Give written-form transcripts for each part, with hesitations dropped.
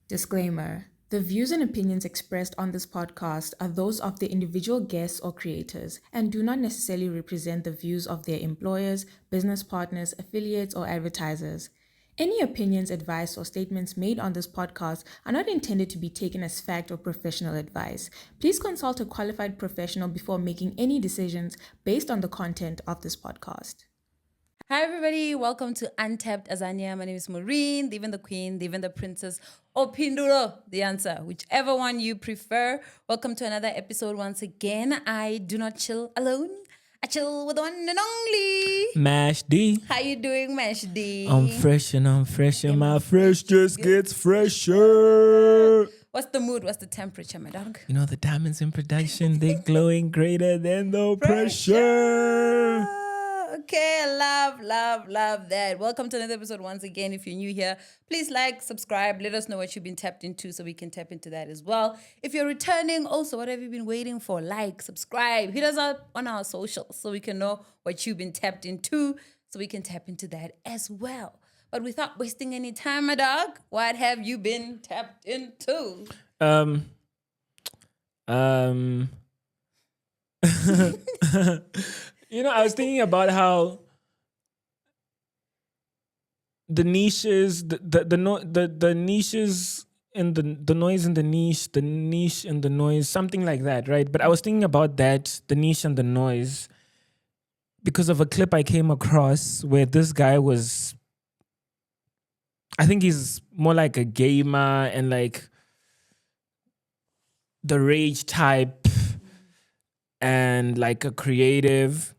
Disclaimer. The views and opinions expressed on this podcast are those of the individual guests or creators and do not necessarily represent the views of their employers, business partners, affiliates, or advertisers. Any opinions, advice, or statements made on this podcast are not intended to be taken as fact or professional advice. Please consult a qualified professional before making any decisions based on the content of this podcast. Hi everybody, welcome to Untapped Azania. My name is Maureen, even the queen, even the princess, or Pinduro, the answer, whichever one you prefer. Welcome to another episode once again. I do not chill alone. I chill with the one and only Mash D. How you doing, Mash D? I'm fresh and my fresh just gets fresher. What's the mood? What's the temperature, my dog? You know, the diamonds in production, they glowing greater than the pressure. Okay, love that. Welcome to another episode once again. If you're new here, please like, subscribe, let us know what you've been tapped into so we can tap into that as well. If you're returning, also, what have you been waiting for? Like, subscribe, hit us up on our socials so we can know what you've been tapped into so we can tap into that as well. But without wasting any time, my dog, what have you been tapped into? You know, I was thinking about how the niches, the niches and the noise in the niche and the noise, something like that, right? But I was thinking about that, the niche and the noise, because of a clip I came across where this guy was, I think he's more like a gamer and like the rage type and like a creative,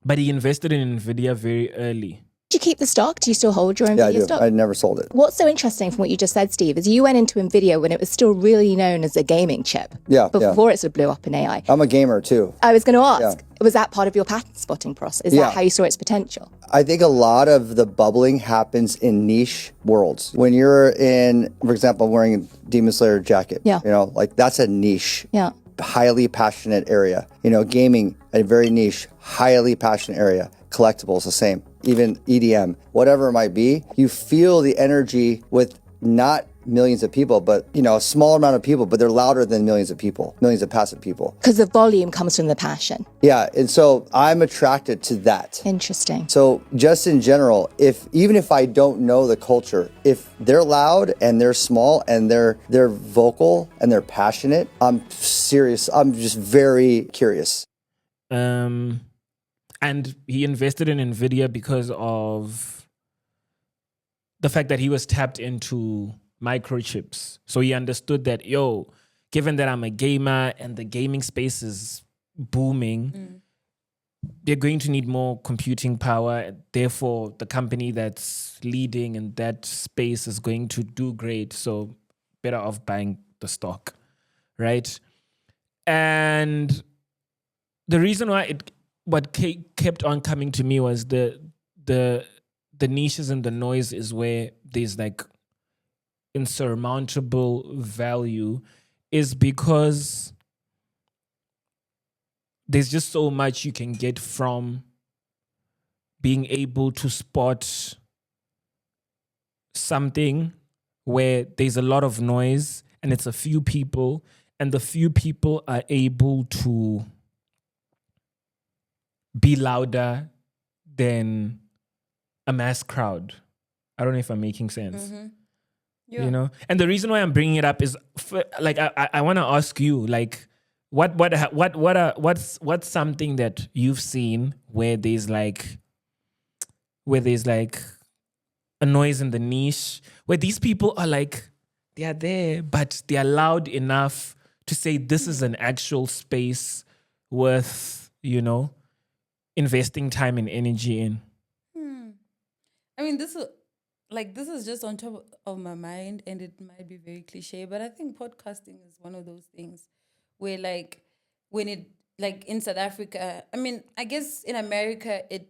but he invested in NVIDIA very early. Do you keep the stock? Do you still hold your NVIDIA Yeah, I do. stock? I never sold it. What's so interesting from what you just said, Steve, is you went into NVIDIA when it was still really known as a gaming chip. Yeah, yeah. Before it sort of blew up in AI. I'm a gamer too. I was going to ask, Yeah. was that part of your patent spotting process? Is Yeah. that how you saw its potential? I think a lot of the bubbling happens in niche worlds. When you're in, for example, I'm wearing a Demon Slayer jacket. Yeah. You know, like that's a niche. Yeah. Highly passionate area. You know, gaming, a very niche, highly passionate area. Collectibles, the same. Even EDM, whatever it might be, you feel the energy with not millions of people, but, you know, a small amount of people, but they're louder than millions of people, millions of passive people. Because the volume comes from the passion. Yeah, and so I'm attracted to that. Interesting. So just in general, even if I don't know the culture, if they're loud and they're small and they're vocal and they're passionate, I'm serious. I'm just very curious. And he invested in NVIDIA because of the fact that he was tapped into microchips. So he understood that, given that I'm a gamer and the gaming space is booming, they're going to need more computing power. Therefore, the company that's leading in that space is going to do great. So better off buying the stock, right? And the reason why what kept on coming to me was the niches and the noise is where there's like insurmountable value, is because there's just so much you can get from being able to spot something where there's a lot of noise and it's a few people, and the few people are able to be louder than a mass crowd. I don't know if I'm making sense. Yeah. You know, and the reason why I'm bringing it up is, I want to ask you, like, what's something that you've seen where there's like a noise in the niche where these people are like, they are there, but they are loud enough to say this is an actual space worth, investing time and energy in. I mean, this is just on top of my mind, and it might be very cliche, but I think podcasting is one of those things where, like, when it, like, in South Africa, I mean, I guess in America it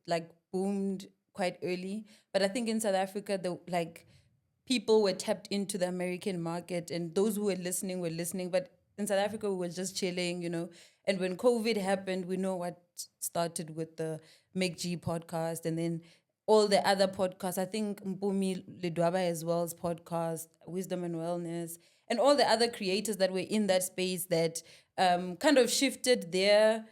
like boomed quite early, but I think in South Africa people were tapped into the American market, and those who were listening, but in South Africa we were just chilling, And when COVID happened, we know what started with the MacG podcast, and then all the other podcasts. I think Mpoomy Ledwaba as well's podcast, Wisdom and Wellness, and all the other creators that were in that space that kind of shifted their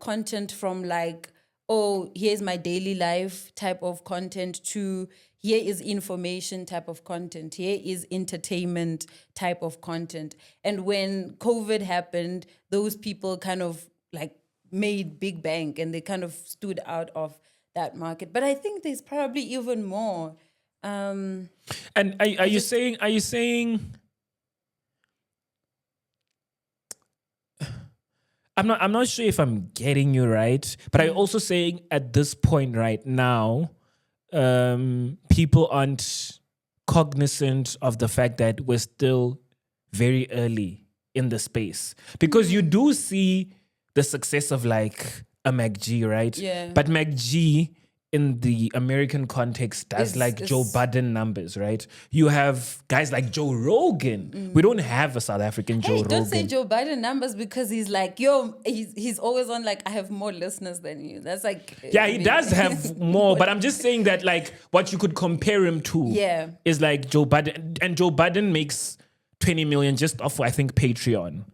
content from like, oh, here's my daily life type of content to here is information type of content. Here is entertainment type of content. And when COVID happened, those people kind of like made big bank and they kind of stood out of that market. But I think there's probably even more. And are you saying I'm not sure if I'm getting you right, but I'm also saying at this point right now, people aren't cognizant of the fact that we're still very early in the space, because you do see the success of like a MacG, right? Yeah. But MacG in the American context does It's- Joe Budden numbers, right? You have guys like Joe Rogan. We don't have a South African Joe Hey, Rogan. don't say Joe Budden numbers because he's like, he's always on like, I have more listeners than you. That's like... Yeah, he does have more, but I'm just saying that like what you could compare him to Yeah. is like Joe Budden. And Joe Budden makes 20 million just off, I think, Patreon.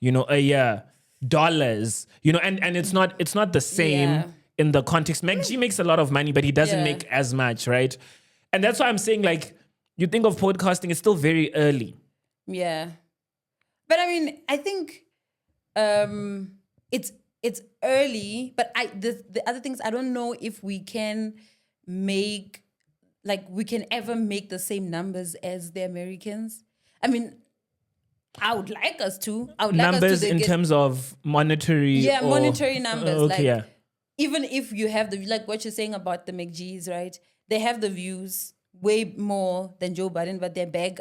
You know, a year. Dollars. You know, and it's not the same Yeah. in the context. MacG makes a lot of money, but he doesn't Yeah. make as much, right? And that's why I'm saying like, you think of podcasting, it's still very early. Yeah. But I mean, I think it's early, but the other things, I don't know if we can make, like we can ever make the same numbers as the Americans. I mean, I would like us to. I would like Numbers us to in get, terms of monetary. yeah, or- monetary numbers. Okay, like, yeah. even if you have the, like what you're saying about the MacGs, right? They have the views way more than Joe Budden, but their bags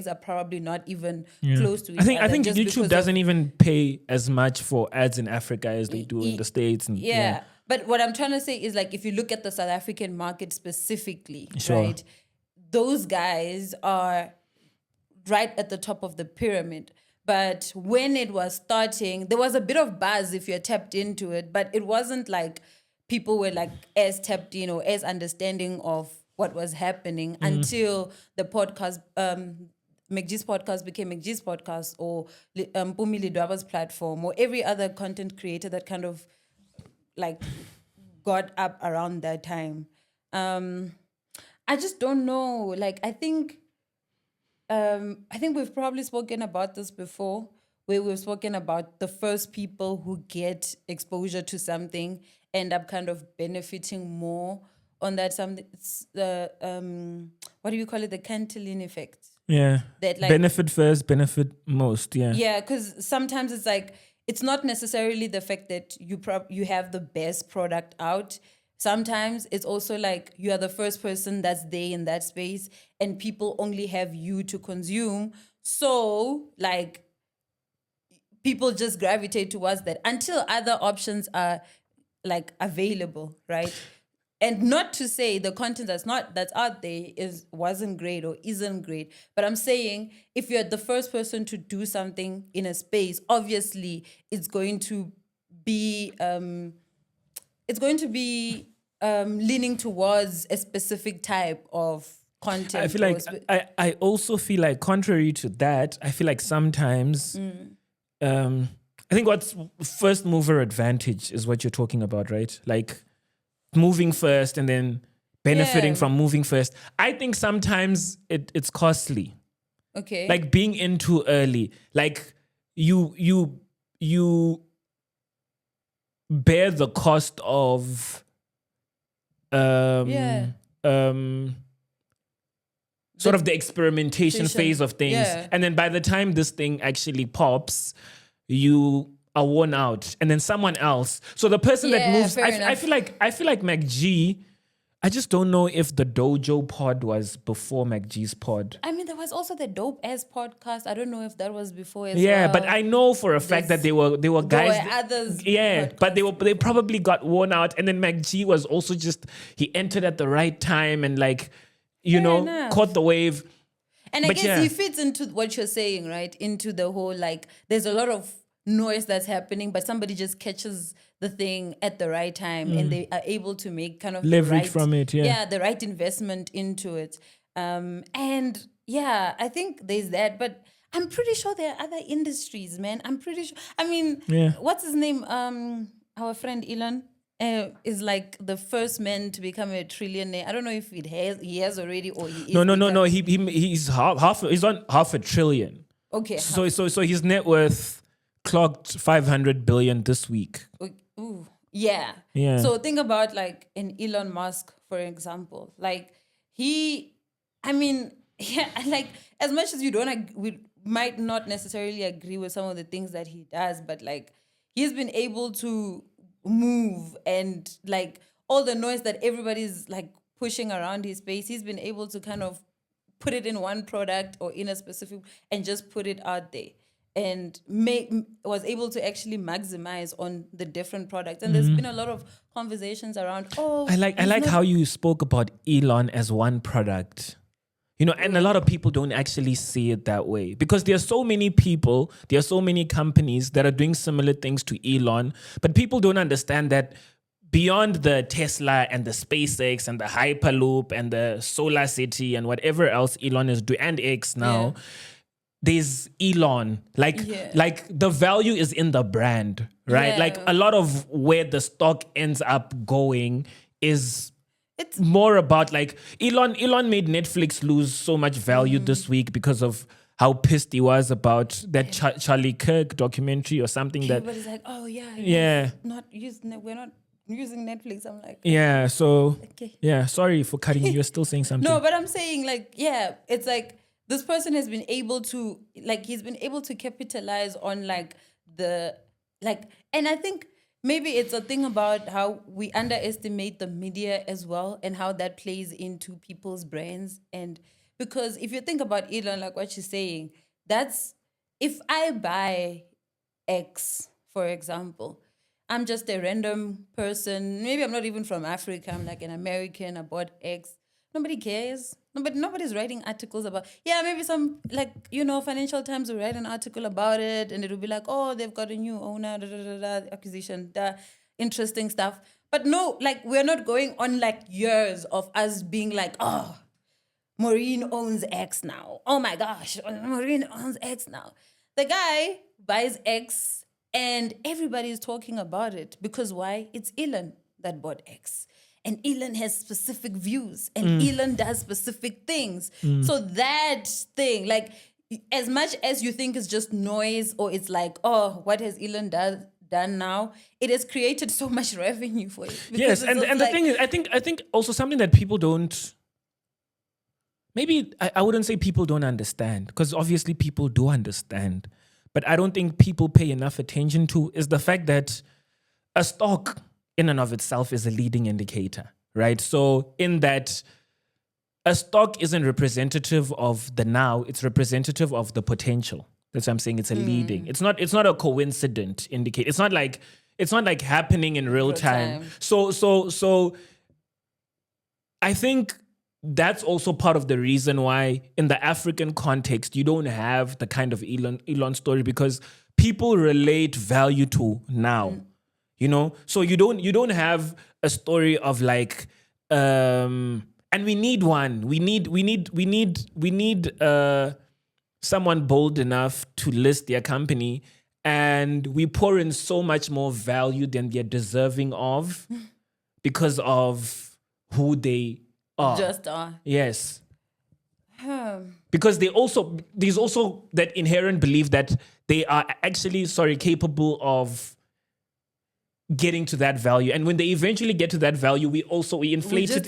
are probably not even close to each other. I think just because YouTube of- doesn't even pay as much for ads in Africa as they do in the States. And Yeah. But what I'm trying to say is like, if you look at the South African market specifically, Sure. right? Those guys are right at the top of the pyramid. But when it was starting, there was a bit of buzz if you're tapped into it, but it wasn't like people were like as tapped in or as understanding of what was happening until the podcast, MacG's podcast became MacG's podcast, or Mpoomy Ledwaba's platform, or every other content creator that kind of like got up around that time. I just don't know. Like, I think we've probably spoken about this before, where we've spoken about the first people who get exposure to something end up kind of benefiting more on that something. It's the what do you call it? The Cantillon effect. Yeah. That, like- benefit first, benefit most. Yeah. Yeah, because sometimes it's like, it's not necessarily the fact that you have the best product out. Sometimes it's also like you are the first person that's there in that space and people only have you to consume. So like people just gravitate towards that until other options are like available, right? And not to say the content that's out there wasn't great or isn't great, but I'm saying if you're the first person to do something in a space, obviously it's going to be leaning towards a specific type of content. I feel like I also feel like, contrary to that, I feel like sometimes I think what's first mover advantage is what you're talking about, right? Like moving first and then benefiting from moving first. I think sometimes it's costly. Okay. Like being in too early. Like you bear the cost of sort of the experimentation phase of things. Yeah. And then by the time this thing actually pops, you are worn out. And then someone else. So the person that moves, I feel like MacG, I just don't know if the Dojo pod was before MacG's pod. I mean, there was also the Dope Ass podcast. I don't know if that was before as Yeah, well. but I know for a fact that they were guys. There were others. Yeah, but they probably got worn out, and then MacG was also just, he entered at the right time and like, you Fair know, enough. caught the wave. And I But guess yeah. he fits into what you're saying, right? Into the whole, like, there's a lot of noise that's happening, but somebody just catches the thing at the right time and they are able to make kind of Leverage from it, yeah. the right investment into it. And yeah, I think there's that, but I'm pretty sure there are other industries, man. I'm pretty sure. I mean, what's his name? Our friend Elon is like the first man to become a trillionaire. I don't know if he has already or he is. No. He's he's on half a trillion. Okay. So his net worth clocked 500 billion this week. Ooh, yeah. So think about like an Elon Musk, for example. Like like as much as we might not necessarily agree with some of the things that he does, but like he's been able to move and like all the noise that everybody's like pushing around his space, he's been able to kind of put it in one product or in a specific and just put it out there. And was able to actually maximize on the different products. And there's been a lot of conversations around, I like how you spoke about Elon as one product. You know, and a lot of people don't actually see it that way because there are so many people, there are so many companies that are doing similar things to Elon, but people don't understand that beyond the Tesla and the SpaceX and the Hyperloop and the Solar City and whatever else Elon is doing, and X now, there's Elon. Like the value is in the brand, right? Yeah. Like a lot of where the stock ends up going is it's more about like Elon made Netflix lose so much value this week because of how pissed he was about that Charlie Kirk documentary or something. Everybody's like, oh yeah, we're not using Netflix. I'm like, yeah. So okay. Yeah, sorry for cutting you. You're still saying something. No, but I'm saying like, yeah, it's like this person has been able to he's been able to capitalize on like and I think maybe it's a thing about how we underestimate the media as well and how that plays into people's brains. And because if you think about Elon, like what she's saying, that's if I buy X, for example, I'm just a random person. Maybe I'm not even from Africa. I'm like an American. I bought X. Nobody cares. Nobody's writing articles about. Yeah, maybe some Financial Times will write an article about it, and it'll be like, oh, they've got a new owner, acquisition, interesting stuff. But no, like we're not going on like years of us being like, oh, Maureen owns X now. Oh my gosh, Maureen owns X now. The guy buys X, and everybody is talking about it because why? It's Elon that bought X. And Elon has specific views and Elon does specific things. So that thing, like as much as you think it's just noise or it's like, oh, what has Elon done now? It has created so much revenue for it. Yes, and the thing is, I think also something that people don't, maybe I wouldn't say people don't understand, because obviously people do understand, but I don't think people pay enough attention to is the fact that a stock in and of itself is a leading indicator, right? So in that a stock isn't representative of the now, it's representative of the potential. That's what I'm saying. It's a leading. It's not a coincident indicator. It's not like happening in real time. So I think that's also part of the reason why in the African context you don't have the kind of Elon story, because people relate value to now. You know, so you don't have a story of like, and we need one. We need someone bold enough to list their company, and we pour in so much more value than they're deserving of because of who they are. Just are. Yes. Because there's also that inherent belief that they are actually capable of getting to that value, and when they eventually get to that value, we inflate it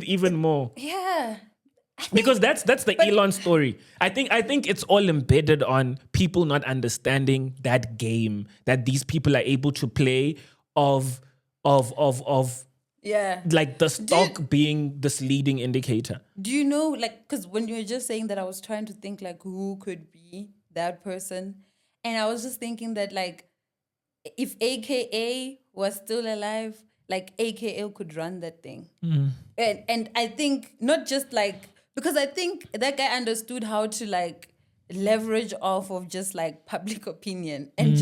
even more. Yeah, because that's the Elon story. I think it's all embedded on people not understanding that game that these people are able to play of like the stock being this leading indicator. Do you know, like, because when you were just saying that, I was trying to think like who could be that person, and I was just thinking that like, if AKA was still alive, like AKA could run that thing. And I think not just like, because I think that guy understood how to like leverage off of just like public opinion and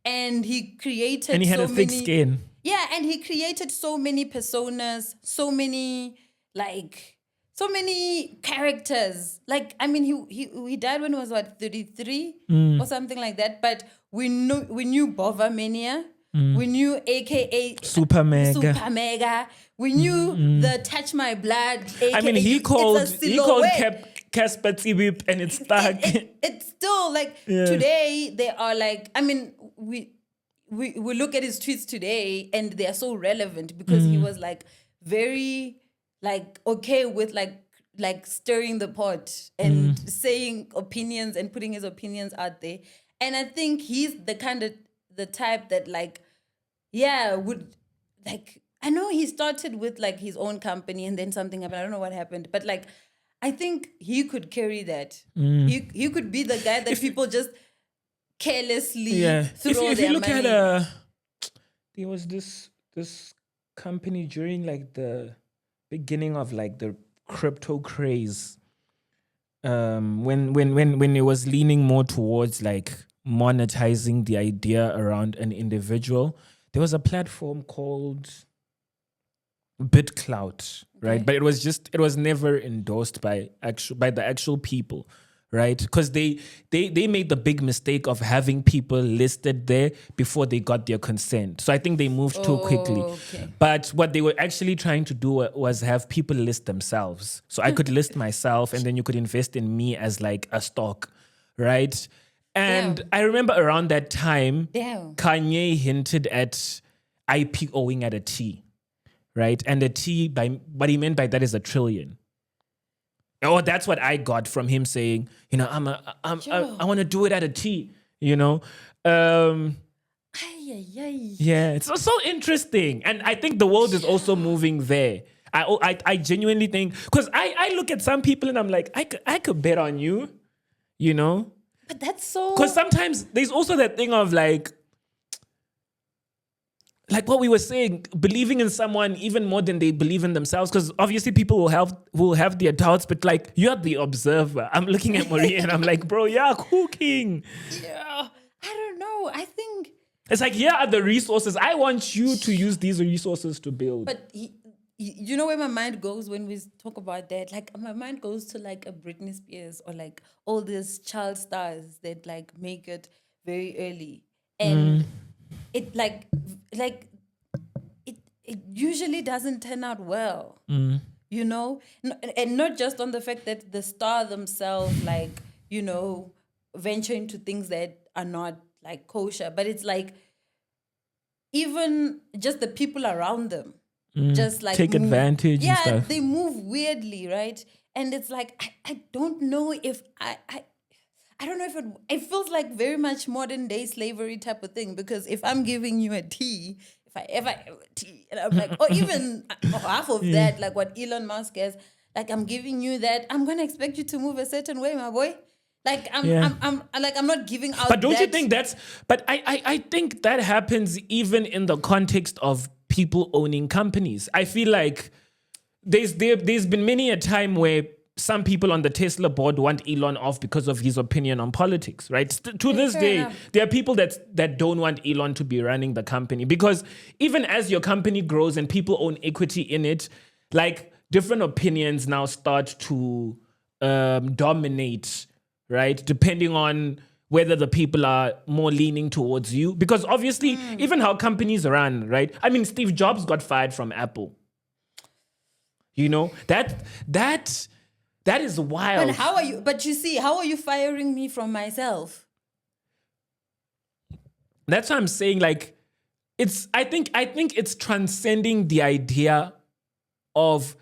and he created And he had so a thick many, skin. yeah, and he created so many personas, so many characters. Like, I mean, he died when he was what, 33 or something like that. But we knew Bova Mania. We knew AKA Super Mega. Super Mega. We knew the Touch My Blood. AKA, I mean, he called silhouette. Casper Tsibip and it's stuck. It's still like today they are like, I mean, we look at his tweets today and they are so relevant because he was like very like okay with like stirring the pot and saying opinions and putting his opinions out there. And I think he's the type that like, yeah, would like, I know he started with like his own company and then something happened. I don't know what happened, but like, I think he could carry that. He could be the guy that people just carelessly throw if their you look money. at there was this company during like the beginning of like the crypto craze, when it was leaning more towards like monetizing the idea around an individual, there was a platform called BitClout, right? Okay. But it was never endorsed by the actual people, right? Because they made the big mistake of having people listed there before they got their consent. So I think they moved too quickly. Okay. But what they were actually trying to do was have people list themselves. So I could list myself and then you could invest in me as like a stock, right? And I remember around that time, Kanye hinted at IPOing at a T, right? And a T, what he meant by that is a trillion. Oh, that's what I got from him saying, you know, I want to do it at a T, you know? Yeah, it's so interesting. And I think the world is also moving there. I genuinely think, because I look at some people and I'm like, I could bet on you, you know? But that's so... Because sometimes there's also that thing of like what we were saying, believing in someone even more than they believe in themselves. Because obviously people will have their doubts, but like you're the observer. I'm looking at Maureen and I'm like, bro, you're cooking. Yeah, I don't know. I think it's like, here are the resources. I want you to use these resources to build. But you know where my mind goes when we talk about that? Like my mind goes to like a Britney Spears or like all these child stars that like make it very early. And it like it usually doesn't turn out well, you know? And not just on the fact that the star themselves like, you know, venture into things that are not like kosher, but it's like even just the people around them. Just like take advantage and stuff. Yeah, they move weirdly, right? And it's like I don't know if I don't know if it feels like very much modern day slavery type of thing, because if I'm giving you a tea, if I ever have a tea, and I'm like, or even half of that, like what Elon Musk has, like I'm giving you that, I'm gonna expect you to move a certain way, my boy. Like I'm not giving out. But don't you think that's? But I think that happens even in the context of people owning companies. I feel like there's been many a time where some people on the Tesla board want Elon off because of his opinion on politics, right? To this day, enough. there are people that don't want Elon to be running the company, because even as your company grows and people own equity in it, like different opinions now start to dominate, right? Depending on whether the people are more leaning towards you. Because obviously, even how companies run, right? I mean, Steve Jobs got fired from Apple. You know, that is wild. But how are you firing me from myself? That's what I'm saying. Like, I think it's transcending the idea of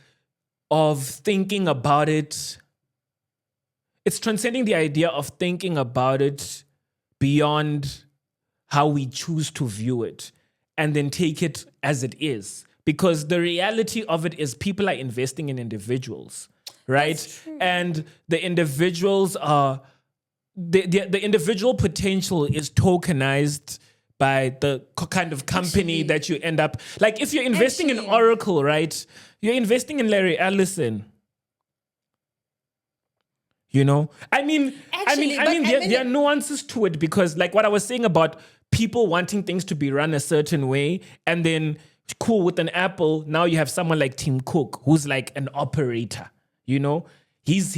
thinking about it. It's transcending the idea of thinking about it beyond how we choose to view it and then take it as it is. Because the reality of it is people are investing in individuals, right? And the individuals are, the individual potential is tokenized by the kind of company that you end up. Like if you're investing in Oracle, right? You're investing in Larry Ellison. You know, I mean, Actually, there are nuances to it, because like what I was saying about people wanting things to be run a certain way, and then cool with an Apple, now you have someone like Tim Cook who's like an operator. You know, he's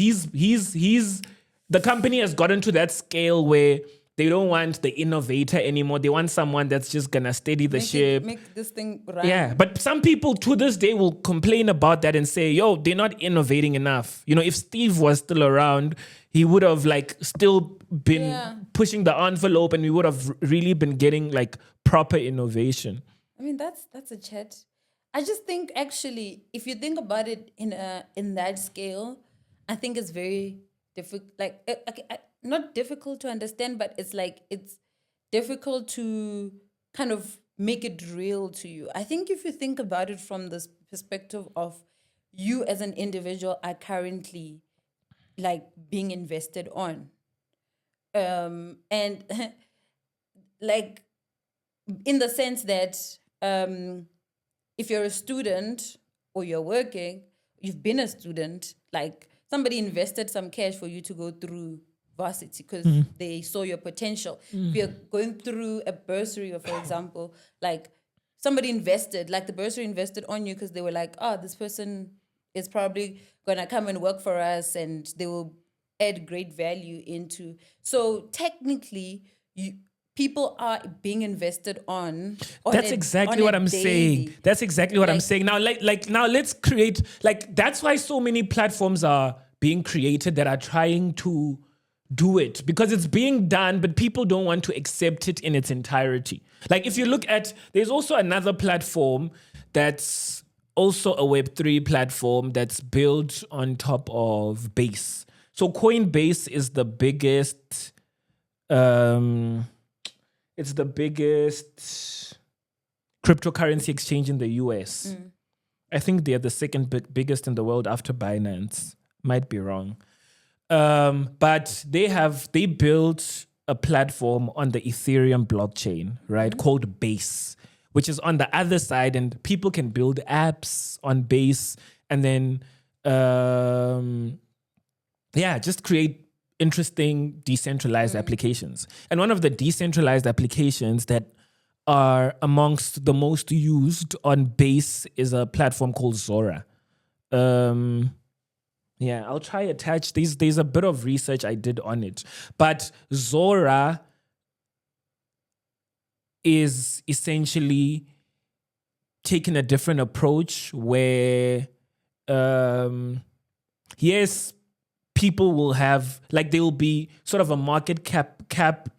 the company has gotten to that scale where they don't want the innovator anymore. They want someone that's just gonna steady the ship. Make this thing run. Yeah, but some people to this day will complain about that and say, yo, they're not innovating enough. You know, if Steve was still around, he would have like still been pushing the envelope, and we would have really been getting like proper innovation. I mean, that's a chat. I just think actually, if you think about it in that scale, I think it's very difficult. Like, not difficult to understand, but it's difficult to kind of make it real to you. I think if you think about it from this perspective of you as an individual are currently like being invested on, and like in the sense that if you're a student or you're working, you've been a student, like somebody invested some cash for you to go through varsity because they saw your potential. If you're going through a bursary, or for example, like somebody invested, like the bursary invested on you because they were like, oh, this person is probably going to come and work for us and they will add great value into. So technically, people are being invested on. That's exactly what I'm saying. That's exactly what I'm saying. Now, now let's create, that's why so many platforms are being created that are trying to do it, because it's being done, but people don't want to accept it in its entirety. Like if you look at, there's also another platform that's also a Web3 platform that's built on top of Base. So Coinbase is the biggest, it's the biggest cryptocurrency exchange in the US. I think they're the second biggest in the world after Binance. Might be wrong. But they built a platform on the Ethereum blockchain, right? Called Base, which is on the other side, and people can build apps on Base and then, just create interesting decentralized applications. And one of the decentralized applications that are amongst the most used on Base is a platform called Zora. I'll try attach. There's a bit of research I did on it. But Zora is essentially taking a different approach where, yes, people will have, like, there will be sort of a market cap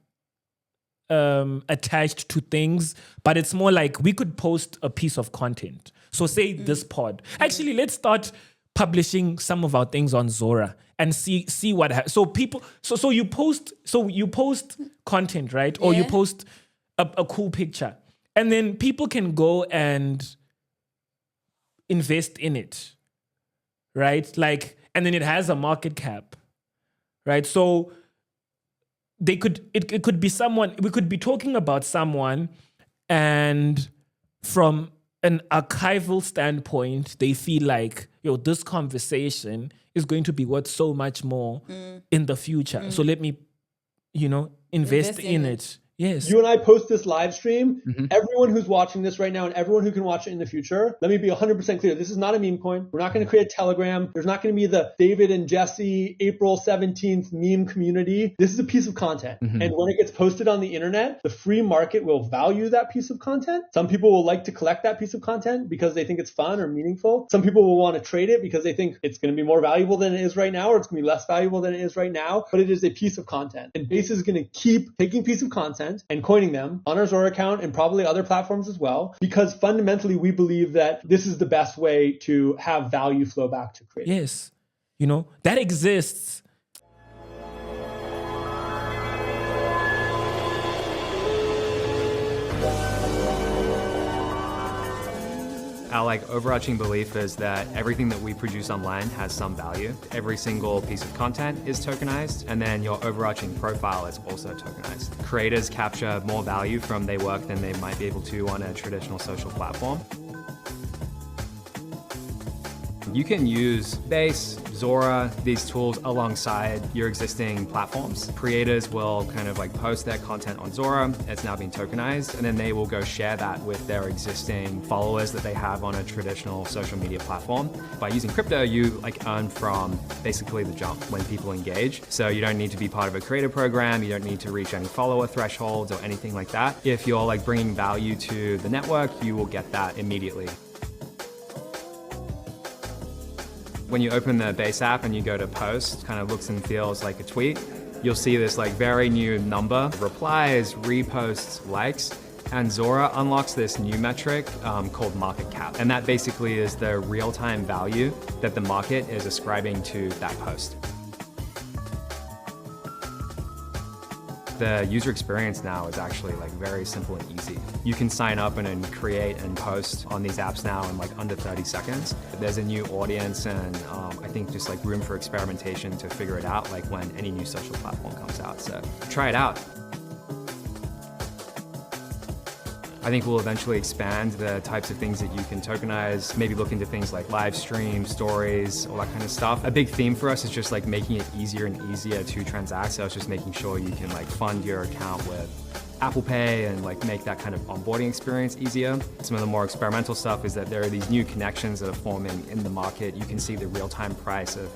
attached to things, but it's more like we could post a piece of content. So say this pod. Actually, let's start publishing some of our things on Zora and see what happens. So people, so you post content, right? Or you post a cool picture, and then people can go and invest in it, right? Like, and then it has a market cap, right? So it could be someone, we could be talking about someone, and from an archival standpoint, they feel like, this conversation is going to be worth so much more in the future. So let me, invest in it. Yes. You and I post this live stream. Everyone who's watching this right now and everyone who can watch it in the future, let me be 100% clear. This is not a meme coin. We're not going to create a Telegram. There's not going to be the David and Jesse April 17th meme community. This is a piece of content. And when it gets posted on the internet, the free market will value that piece of content. Some people will like to collect that piece of content because they think it's fun or meaningful. Some people will want to trade it because they think it's going to be more valuable than it is right now, or it's going to be less valuable than it is right now. But it is a piece of content. And Base is going to keep taking piece of content and coining them on our Zora account and probably other platforms as well, because fundamentally we believe that this is the best way to have value flow back to creators. Yes. That exists. Our overarching belief is that everything that we produce online has some value. Every single piece of content is tokenized, and then your overarching profile is also tokenized. Creators capture more value from their work than they might be able to on a traditional social platform. You can use Base, Zora, these tools alongside your existing platforms. Creators will kind of like post their content on Zora. It's now been tokenized, and then they will go share that with their existing followers that they have on a traditional social media platform. By using crypto, you like earn from basically the jump when people engage. So you don't need to be part of a creator program. You don't need to reach any follower thresholds or anything like that. If you're like bringing value to the network, you will get that immediately. When you open the base app and you go to post, kind of looks and feels like a tweet, you'll see this like very new number, replies, reposts, likes, and Zora unlocks this new metric called market cap. And that basically is the real-time value that the market is ascribing to that post. The user experience now is actually like very simple and easy. You can sign up and then create and post on these apps now in like under 30 seconds. There's a new audience and I think just like room for experimentation to figure it out like when any new social platform comes out. So try it out. I think we'll eventually expand the types of things that you can tokenize, maybe look into things like live stream, stories, all that kind of stuff. A big theme for us is just like making it easier and easier to transact. So it's just making sure you can like fund your account with Apple Pay and like make that kind of onboarding experience easier. Some of the more experimental stuff is that there are these new connections that are forming in the market. You can see the real-time price of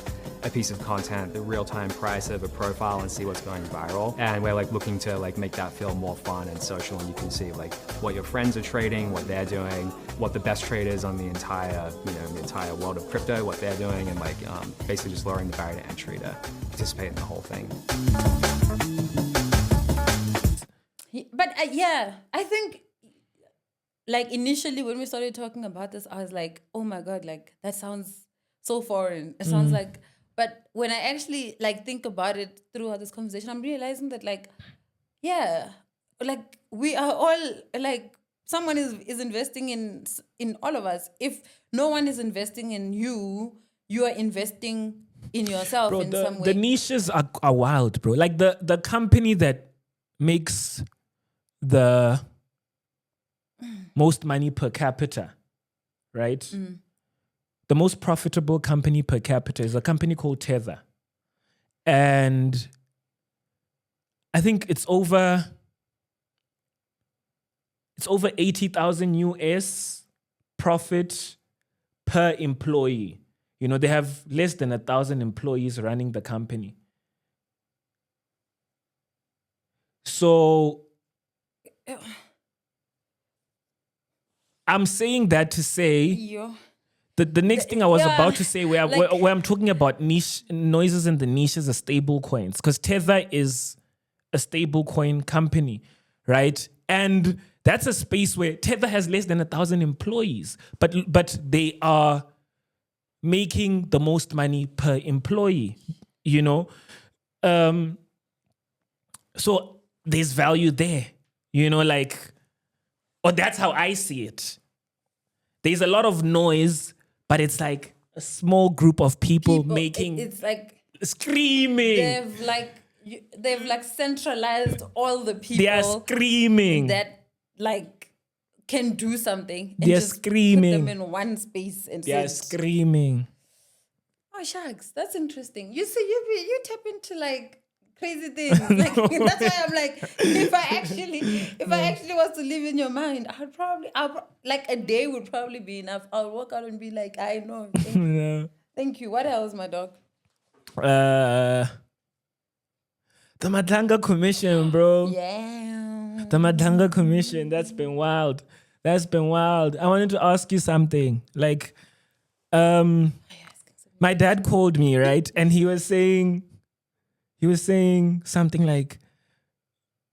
a piece of content, the real-time price of a profile, and see what's going viral. And we're like looking to like make that feel more fun and social, and you can see like what your friends are trading, what they're doing, what the best trade is on the entire, the entire world of crypto, what they're doing, and like basically just lowering the barrier to entry to participate in the whole thing. But yeah, I think like initially when we started talking about this, I was like, oh my God, like that sounds so foreign. It sounds like, but when I actually like think about it throughout this conversation, I'm realizing that like, yeah, like we are all like, someone is investing in all of us. If no one is investing in you, you are investing in yourself in some way. The niches are wild, bro. Like the company that makes the most money per capita, right? The most profitable company per capita is a company called Tether. And I think it's over 80,000 US profit per employee. They have less than 1,000 employees running the company. So I'm saying that to say the next thing I was about to say where I'm talking about niche noises and the niches are stable coins, because Tether is a stable coin company, right? And that's a space where Tether has less than 1,000 employees, but they are making the most money per employee, so there's value there, or that's how I see it. There's a lot of noise, but it's like a small group of people making. It's like screaming. They've centralized all the people. They are screaming that like can do something. And they are just screaming. Put them in one space and they are screaming. Oh shucks, that's interesting. You see, you tap into like crazy things. Like that's why I'm like, if I actually was to live in your mind, I'll like a day would probably be enough. I'll walk out and be like, I know. Thank you. No. Thank you. What else, my dog? The Matanga Commission, bro. Yeah. The Matanga Commission. That's been wild. I wanted to ask you something. Like, my dad called me, right? And he was saying something like,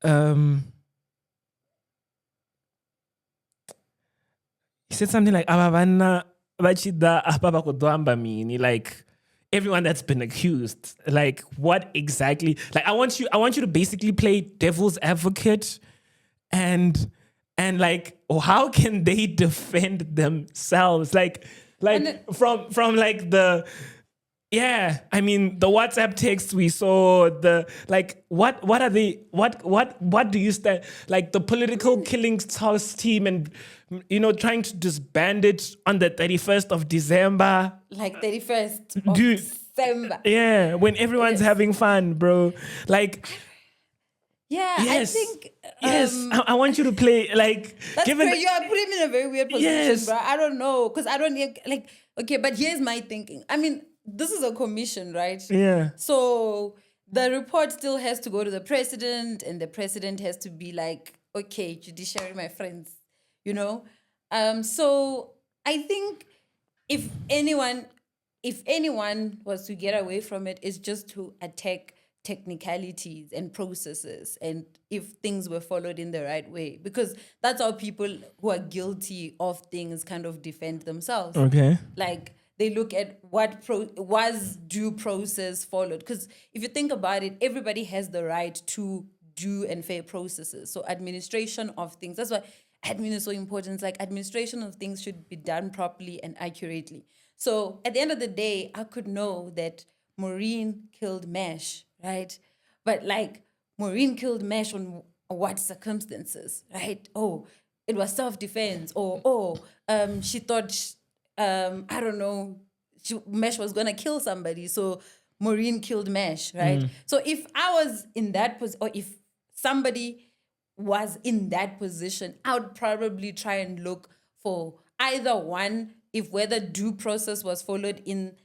he said something like, like everyone that's been accused. Like, what exactly? Like, I want you to basically play devil's advocate and like, how can they defend themselves? Like from like the. Yeah, I mean the WhatsApp text we saw, what are they? What do you stand like the political killings task team and trying to disband it on the 31st of December? Like 31st of Dude, December. Yeah, when everyone's having fun, bro. Like, Yeah, yes, I think. yes, I want you to play. Like, That's crazy. You are putting me in a very weird position, Yes. bro. I don't know, because I don't like. Okay, but here's my thinking. I mean, this is a commission, right? Yeah. So the report still has to go to the president, and the president has to be like, okay, judiciary, my friends, you know. So I think if anyone was to get away from it, it's just to attack technicalities and processes, and if things were followed in the right way, because that's how people who are guilty of things kind of defend themselves. Okay. Like, they look at what was due process followed, because if you think about it, everybody has the right to due and fair processes. So administration of things, that's why admin is so important. It's like administration of things should be done properly and accurately. So at the end of the day, I could know that Maureen killed Mash, right? But like, Maureen killed Mash on what circumstances, right? Oh, it was self-defense, or she thought, I don't know, Mash was gonna kill somebody, so Maureen killed Mash, right? So if I was in that position, or if somebody was in that position, I would probably try and look for either one, if whether due process was followed in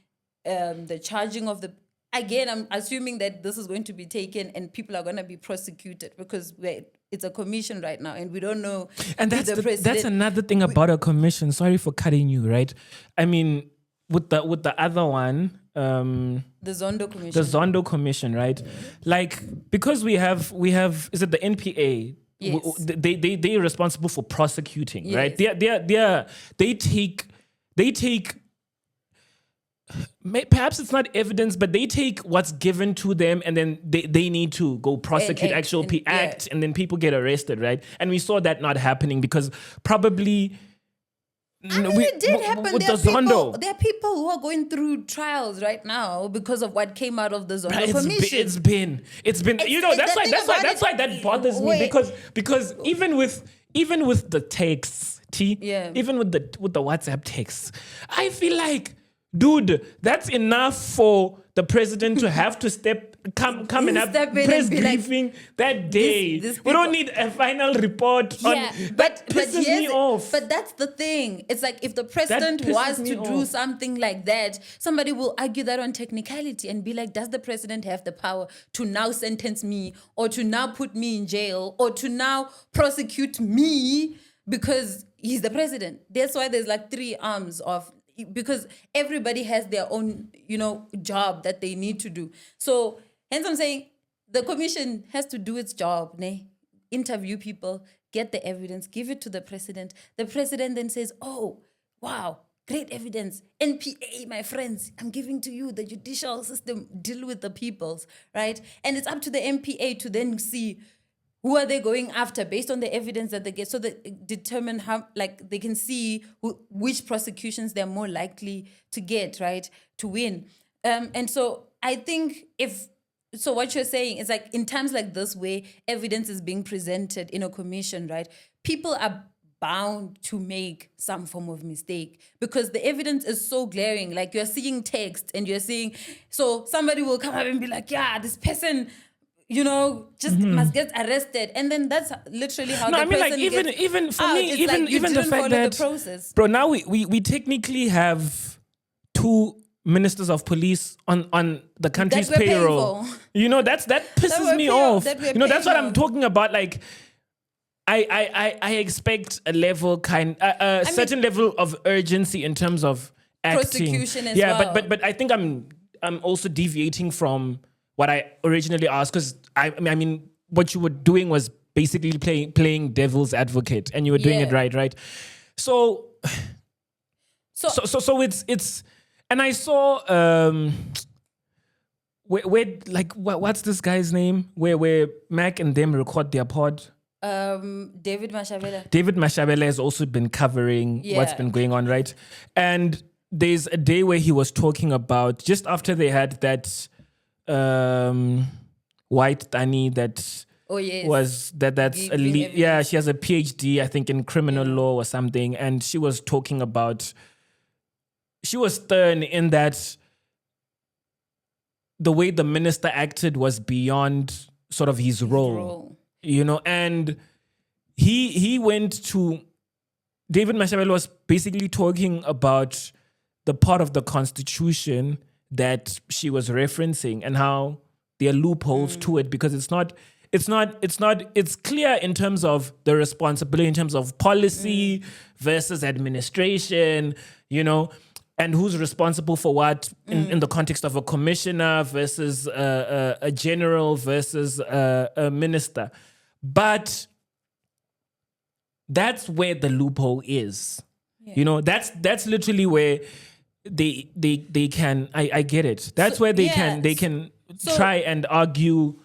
the charging of the. Again, I'm assuming that this is going to be taken and people are going to be prosecuted, because it's a commission right now and we don't know. And that's another thing about a commission. Sorry for cutting you, right? I mean, with the other one, the Zondo Commission. The Zondo Commission, right? Like, because we have is it the NPA? Yes. They're responsible for prosecuting, Yes. right? They take perhaps it's not evidence, but they take what's given to them and then they need to go prosecute, act, and then people get arrested, right? And we saw that not happening because probably. It did happen. With the Zondo. There are people who are going through trials right now because of what came out of the Zondo Commission. It's been. That's why that bothers me because even with the texts, even with the WhatsApp texts, I feel like, dude, that's enough for the president to have to come and have press briefing like, that day. We don't need a final report. That pisses me off. But that's the thing. It's like, if the president was to do something like that, somebody will argue that on technicality and be like, does the president have the power to now sentence me, or to now put me in jail, or to now prosecute me because he's the president? That's why there's like three arms of. Because everybody has their own, job that they need to do. So, hence I'm saying the commission has to do its job, interview people, get the evidence, give it to the president. The president then says, oh, wow, great evidence. NPA, my friends, I'm giving to you the judicial system, deal with the peoples, right? And it's up to the NPA to then see who are they going after based on the evidence that they get, so that determine how, like, they can see which prosecutions they're more likely to get, right, to win. And so I think what you're saying is, like, in times like this where evidence is being presented in a commission, right, people are bound to make some form of mistake because the evidence is so glaring. Like, you're seeing text and you're seeing, so somebody will come up and be like, yeah, this person, must get arrested, and then that's literally how. No, I mean, like, even for me, even the fact that, process. Bro, now we technically have 2 ministers of police on the country's payroll. That pisses me off. That's what I'm talking about. Like, I expect a certain level of urgency in terms of acting. Prosecution as well. But I think I'm also deviating from what I originally asked, because I mean, what you were doing was basically playing devil's advocate, and you were doing it right. So it's, and I saw what's this guy's name? Where Mac and them record their pod. David Mashabela. David Mashabela has also been covering what's been going on, right? And there's a day where he was talking about, just after they had that white Tani that was that's elite. Yeah, she has a PhD, I think, in criminal law or something, and she was talking about, she was stern in that the way the minister acted was beyond sort of his role. You know, and he went to, David Mashabela was basically talking about the part of the Constitution that she was referencing and how there are loopholes to it, because it's clear in terms of the responsibility, in terms of policy versus administration, you know, and who's responsible for what in the context of a commissioner versus a general versus a minister. But that's where the loophole is. Yeah. You know, that's literally where they can, I get it. That's where they can try and argue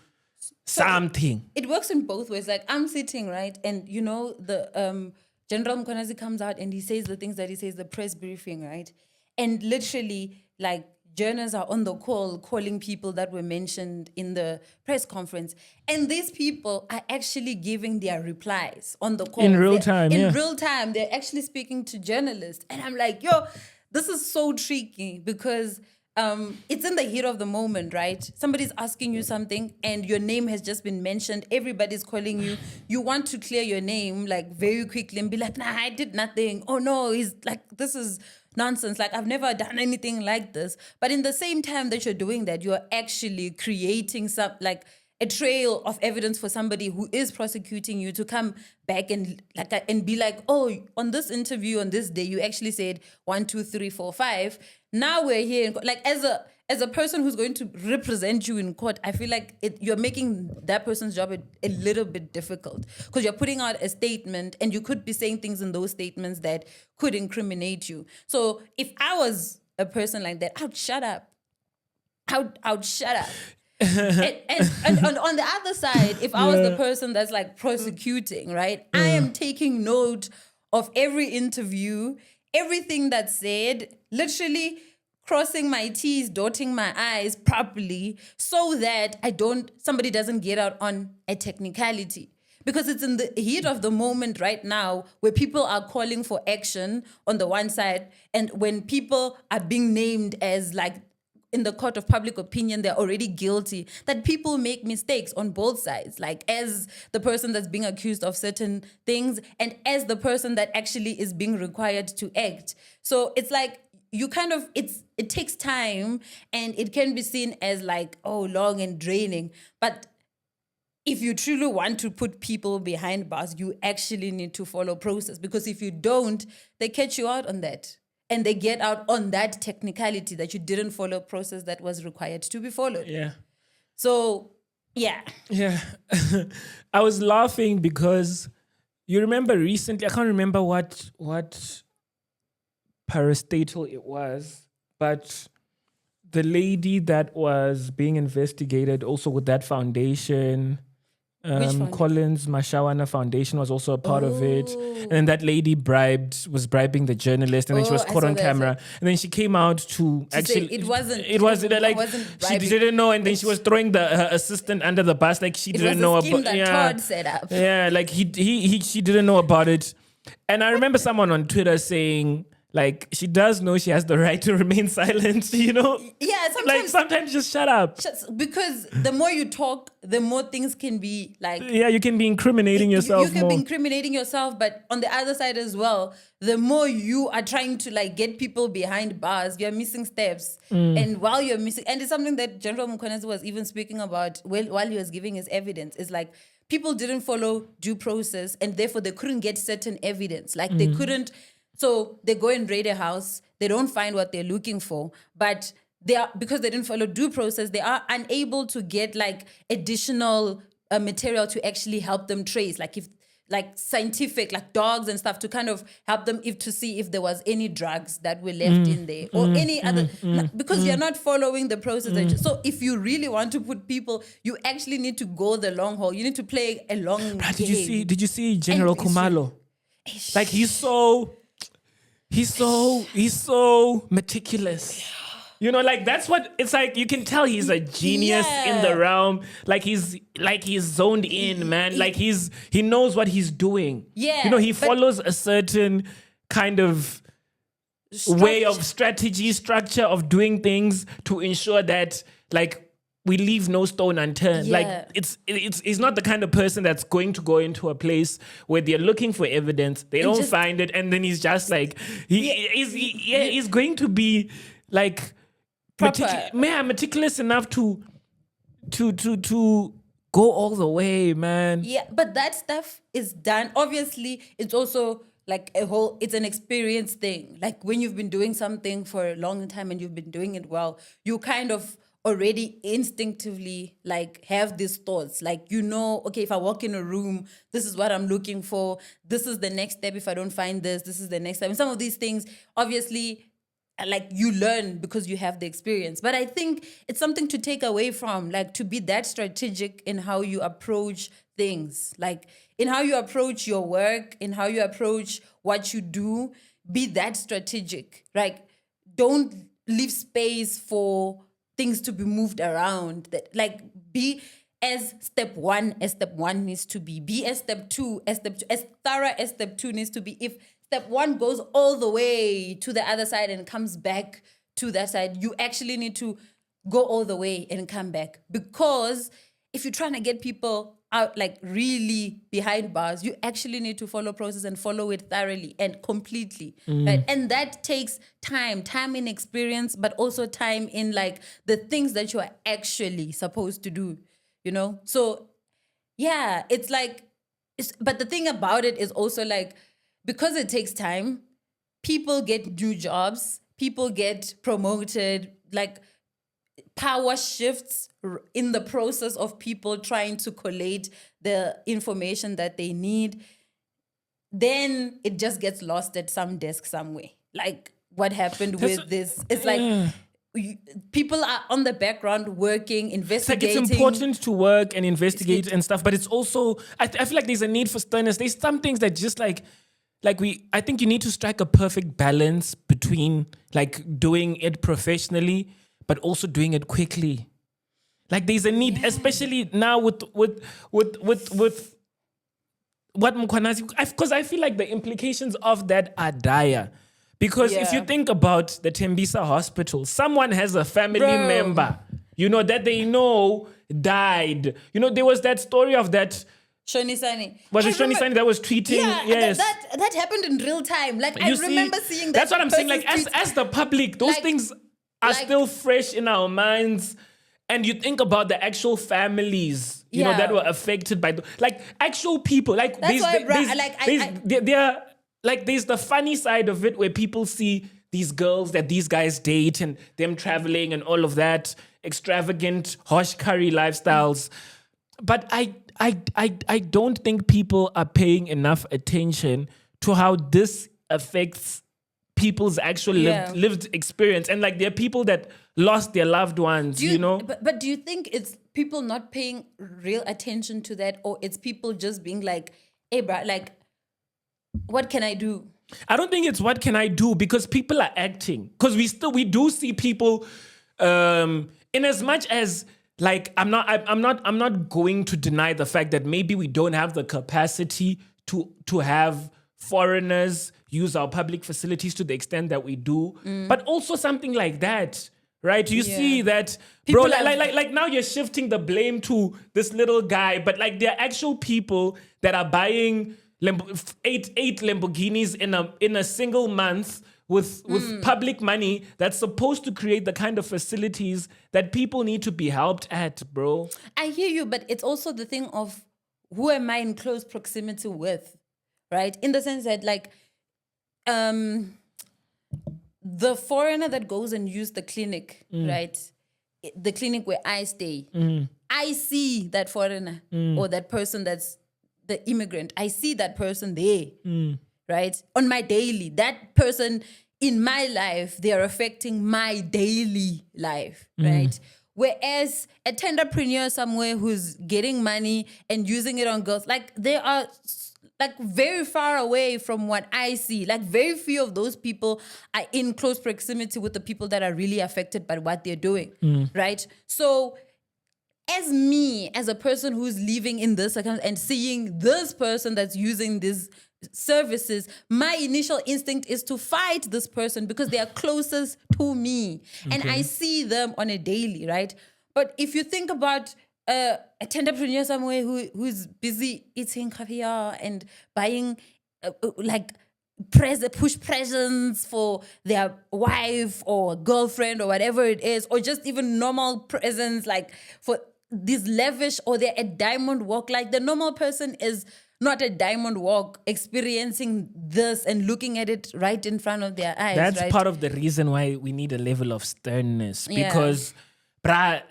something. It works in both ways. Like, I'm sitting, right? And you know, the General Mkhwanazi comes out and he says the things that he says, the press briefing, right? And literally, like, journalists are on the call calling people that were mentioned in the press conference. And these people are actually giving their replies on the call. In real time, In real time, they're actually speaking to journalists. And I'm like, yo, this is so tricky because it's in the heat of the moment, right? Somebody's asking you something and your name has just been mentioned. Everybody's calling you. You want to clear your name like very quickly and be like, nah, I did nothing. Oh no, he's like, this is nonsense. Like, I've never done anything like this. But in the same time that you're doing that, you're actually creating some, like, a trail of evidence for somebody who is prosecuting you to come back and be like, oh, on this interview on this day, you actually said 1, 2, 3, 4, 5. Now we're here in court. Like, as a person who's going to represent you in court, I feel like you're making that person's job a little bit difficult because you're putting out a statement and you could be saying things in those statements that could incriminate you. So if I was a person like that, I'd shut up. I'd shut up. and on the other side, if I was the person that's like prosecuting, right, I am taking note of every interview, everything that's said, literally crossing my T's, dotting my I's properly so that somebody doesn't get out on a technicality. Because it's in the heat of the moment right now where people are calling for action on the one side, and when people are being named as like in the court of public opinion, they're already guilty, that people make mistakes on both sides, like as the person that's being accused of certain things and as the person that actually is being required to act. So it's like, you kind of, it takes time and it can be seen as like, oh, long and draining. But if you truly want to put people behind bars, you actually need to follow process, because if you don't, they catch you out on that. And they get out on that technicality that you didn't follow a process that was required to be followed. Yeah. So, yeah. Yeah. I was laughing because you remember recently, I can't remember what parastatal it was, but the lady that was being investigated also with that foundation, Collins Mashawana Foundation was also a part of it. And then that lady was bribing the journalist, and then she was caught on camera. And then she came out to actually... it wasn't she didn't know, and then she was throwing her assistant under the bus, like she didn't know about... Todd set up. Yeah, like she didn't know about it. And I remember someone on Twitter saying, like, she does know she has the right to remain silent, you know? Yeah, sometimes just shut up. Because the more you talk, the more things can be like... Yeah, you can be incriminating yourself You can be incriminating yourself, but on the other side as well, the more you are trying to like get people behind bars, you're missing steps. And while you're missing... And it's something that General Mkhwanazi was even speaking about while he was giving his evidence. It's like, people didn't follow due process and therefore they couldn't get certain evidence. Like they couldn't... So they go and raid a house, they don't find what they're looking for, but because they didn't follow due process, they are unable to get like additional material to actually help them trace, like scientific, like dogs and stuff, to kind of help them to see if there was any drugs that were left in there or any other, because you're not following the process. So if you really want to put people, you actually need to go the long haul. You need to play a long game. Did you see General Khumalo? Like he's so meticulous. You know, like that's what it's like. You can tell he's a genius in the realm. Like he's zoned in, man. Like he knows what he's doing. Yeah. You know, he follows a certain kind of way of strategy, structure of doing things to ensure that like we leave no stone unturned. Yeah. Like it's not the kind of person that's going to go into a place where they're looking for evidence, they don't find it, and then he's just like he's going to be like meticulous enough to go all the way, man. Yeah, but that stuff is done. Obviously, it's also like it's an experience thing. Like when you've been doing something for a long time and you've been doing it well, you kind of already instinctively like have these thoughts. Like, you know, okay, if I walk in a room, this is what I'm looking for. This is the next step. If I don't find this is the next step. And some of these things, obviously, like you learn because you have the experience. But I think it's something to take away from, like to be that strategic in how you approach things, like in how you approach your work, in how you approach what you do, be that strategic. Like don't leave space for things to be moved around. That like be as step one needs to be as step two, as thorough as step two needs to be. If step one goes all the way to the other side and comes back to that side, you actually need to go all the way and come back. Because if you're trying to get people out like really behind bars, you actually need to follow process and follow it thoroughly and completely. Right? And that takes time in experience, but also time in like the things that you are actually supposed to do, you know? So yeah, it's like, but the thing about it is also like, because it takes time, people get new jobs, people get promoted, like power shifts in the process of people trying to collate the information that they need. Then it just gets lost at some desk somewhere. Like what happened with this. It's like people are on the background working, investigating. It's like it's important to work and investigate and stuff, but it's also, I feel like there's a need for sternness. There's some things that just I think you need to strike a perfect balance between like doing it professionally, but also doing it quickly. Like there's a need, especially now with what Mkhwanazi, because I feel like the implications of that are dire. Because if you think about the Tembisa hospital, someone has a family member, you know, that they know died. You know, there was that story of that. Shonisani. Was it Shonisani that was tweeting? Yeah, yes. that happened in real time. Like I remember seeing that. That's what I'm saying. Like as the public, those things are still fresh in our minds. And you think about the actual families, you know, that were affected by like actual people. Like there's the funny side of it where people see these girls that these guys date and them traveling and all of that extravagant hosh curry lifestyles. But I don't think people are paying enough attention to how this affects people's actual lived experience. And like there are people that lost their loved ones, you know? But do you think it's people not paying real attention to that, or it's people just being like, hey, bro, like, what can I do? I don't think it's what can I do, because people are acting. Because we do see people, in as much as like I'm not going to deny the fact that maybe we don't have the capacity to have foreigners use our public facilities to the extent that we do, but also something like that, right? You see that, bro, like now you're shifting the blame to this little guy, but like there are actual people that are buying eight Lamborghinis in a single month with public money that's supposed to create the kind of facilities that people need to be helped at, bro. I hear you, but it's also the thing of who am I in close proximity with, right? In the sense that like, the foreigner that goes and use the clinic, right? The clinic where I stay, I see that foreigner or that person that's the immigrant. I see that person there, right? On my daily, that person in my life, they are affecting my daily life, right? Whereas a tenderpreneur somewhere who's getting money and using it on girls, like they are like very far away from what I see. Like very few of those people are in close proximity with the people that are really affected by what they're doing, right? So as me, as a person who's living in this account and seeing this person that's using these services, my initial instinct is to fight this person because they are closest to me. Okay. And I see them on a daily, right? But if you think about a entrepreneur somewhere who's busy eating caviar and buying push presents for their wife or girlfriend or whatever it is, or just even normal presents like for this lavish, or they're at Diamond Walk. Like the normal person is not at Diamond Walk experiencing this and looking at it right in front of their eyes. That's right? part of the reason why we need a level of sternness, Yeah. because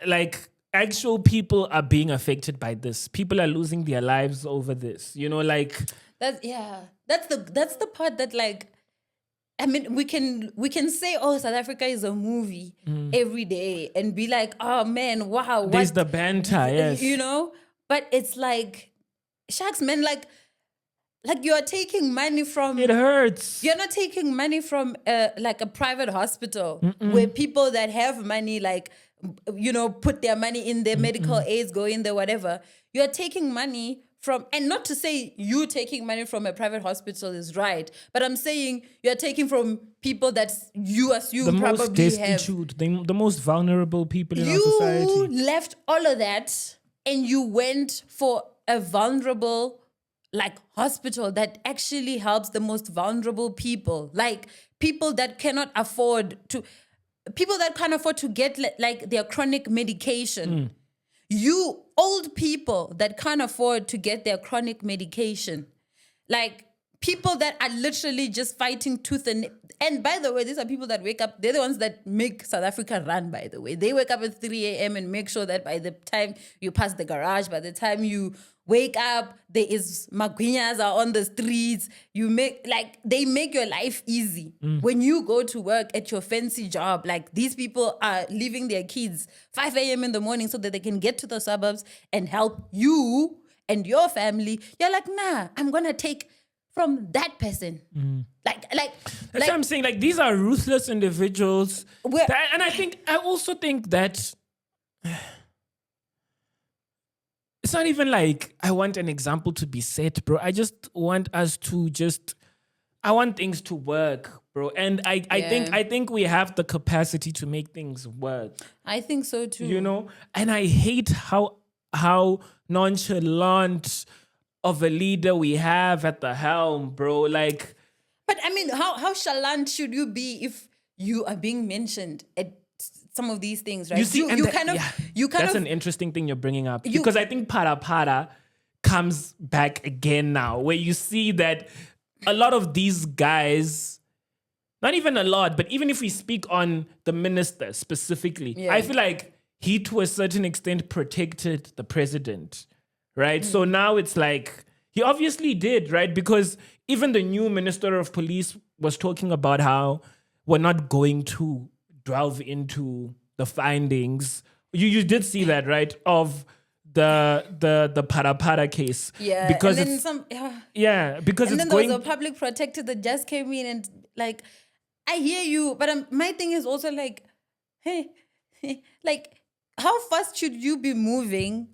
like actual people are being affected by this. People are losing their lives over this. You know, like That's the part that, like, I mean, we can say, oh, South Africa is a movie every day and be like, oh man, wow, there's the banter, yes. you know, but it's like, shucks, man, like you're taking money from. It hurts. You're not taking money from like a private hospital where people that have money, like, you know, put their money in their medical aids, go in there, whatever. You're taking money from, and not to say you taking money from a private hospital is right, but I'm saying you're taking from people that you assume The most probably have. destitute, the most vulnerable people in our society. You left all of that and you went for a vulnerable, like, hospital that actually helps the most vulnerable people, like people that cannot afford to, people that can't afford to get like their chronic medication. You old people that can't afford to get their chronic medication, like people that are literally just fighting tooth and by the way, these are people that wake up, they're the ones that make South Africa run, by the way. They wake up at 3 a.m. and make sure that by the time you pass the garage, by the time you wake up, there is magwinyas are on the streets. They make your life easy. When you go to work at your fancy job, like these people are leaving their kids 5 a.m. in the morning so that they can get to the suburbs and help you and your family. You're like, nah, I'm going to take from that person. That's what I'm saying. Like, these are ruthless individuals. And I also think that it's not even like I want an example to be set, bro. I just want us to I want things to work, bro. And I think we have the capacity to make things work. I think so too. You know? And I hate how nonchalant of a leader we have at the helm, bro. Like, but I mean, how chalant should you be if you are being mentioned at some of these things, right? You see, that's an interesting thing you're bringing up, because I think para comes back again now, where you see that a lot of these guys, not even a lot, but even if we speak on the minister specifically, I feel like he, to a certain extent, protected the president, right? So now it's like, he obviously did, right? Because even the new minister of police was talking about how we're not going to delve into the findings. You did see that, right? Of the para case. Yeah. Because and then because and it's then going. there was a public protector that just came in and, like, I hear you, but my thing is also like, hey, like, how fast should you be moving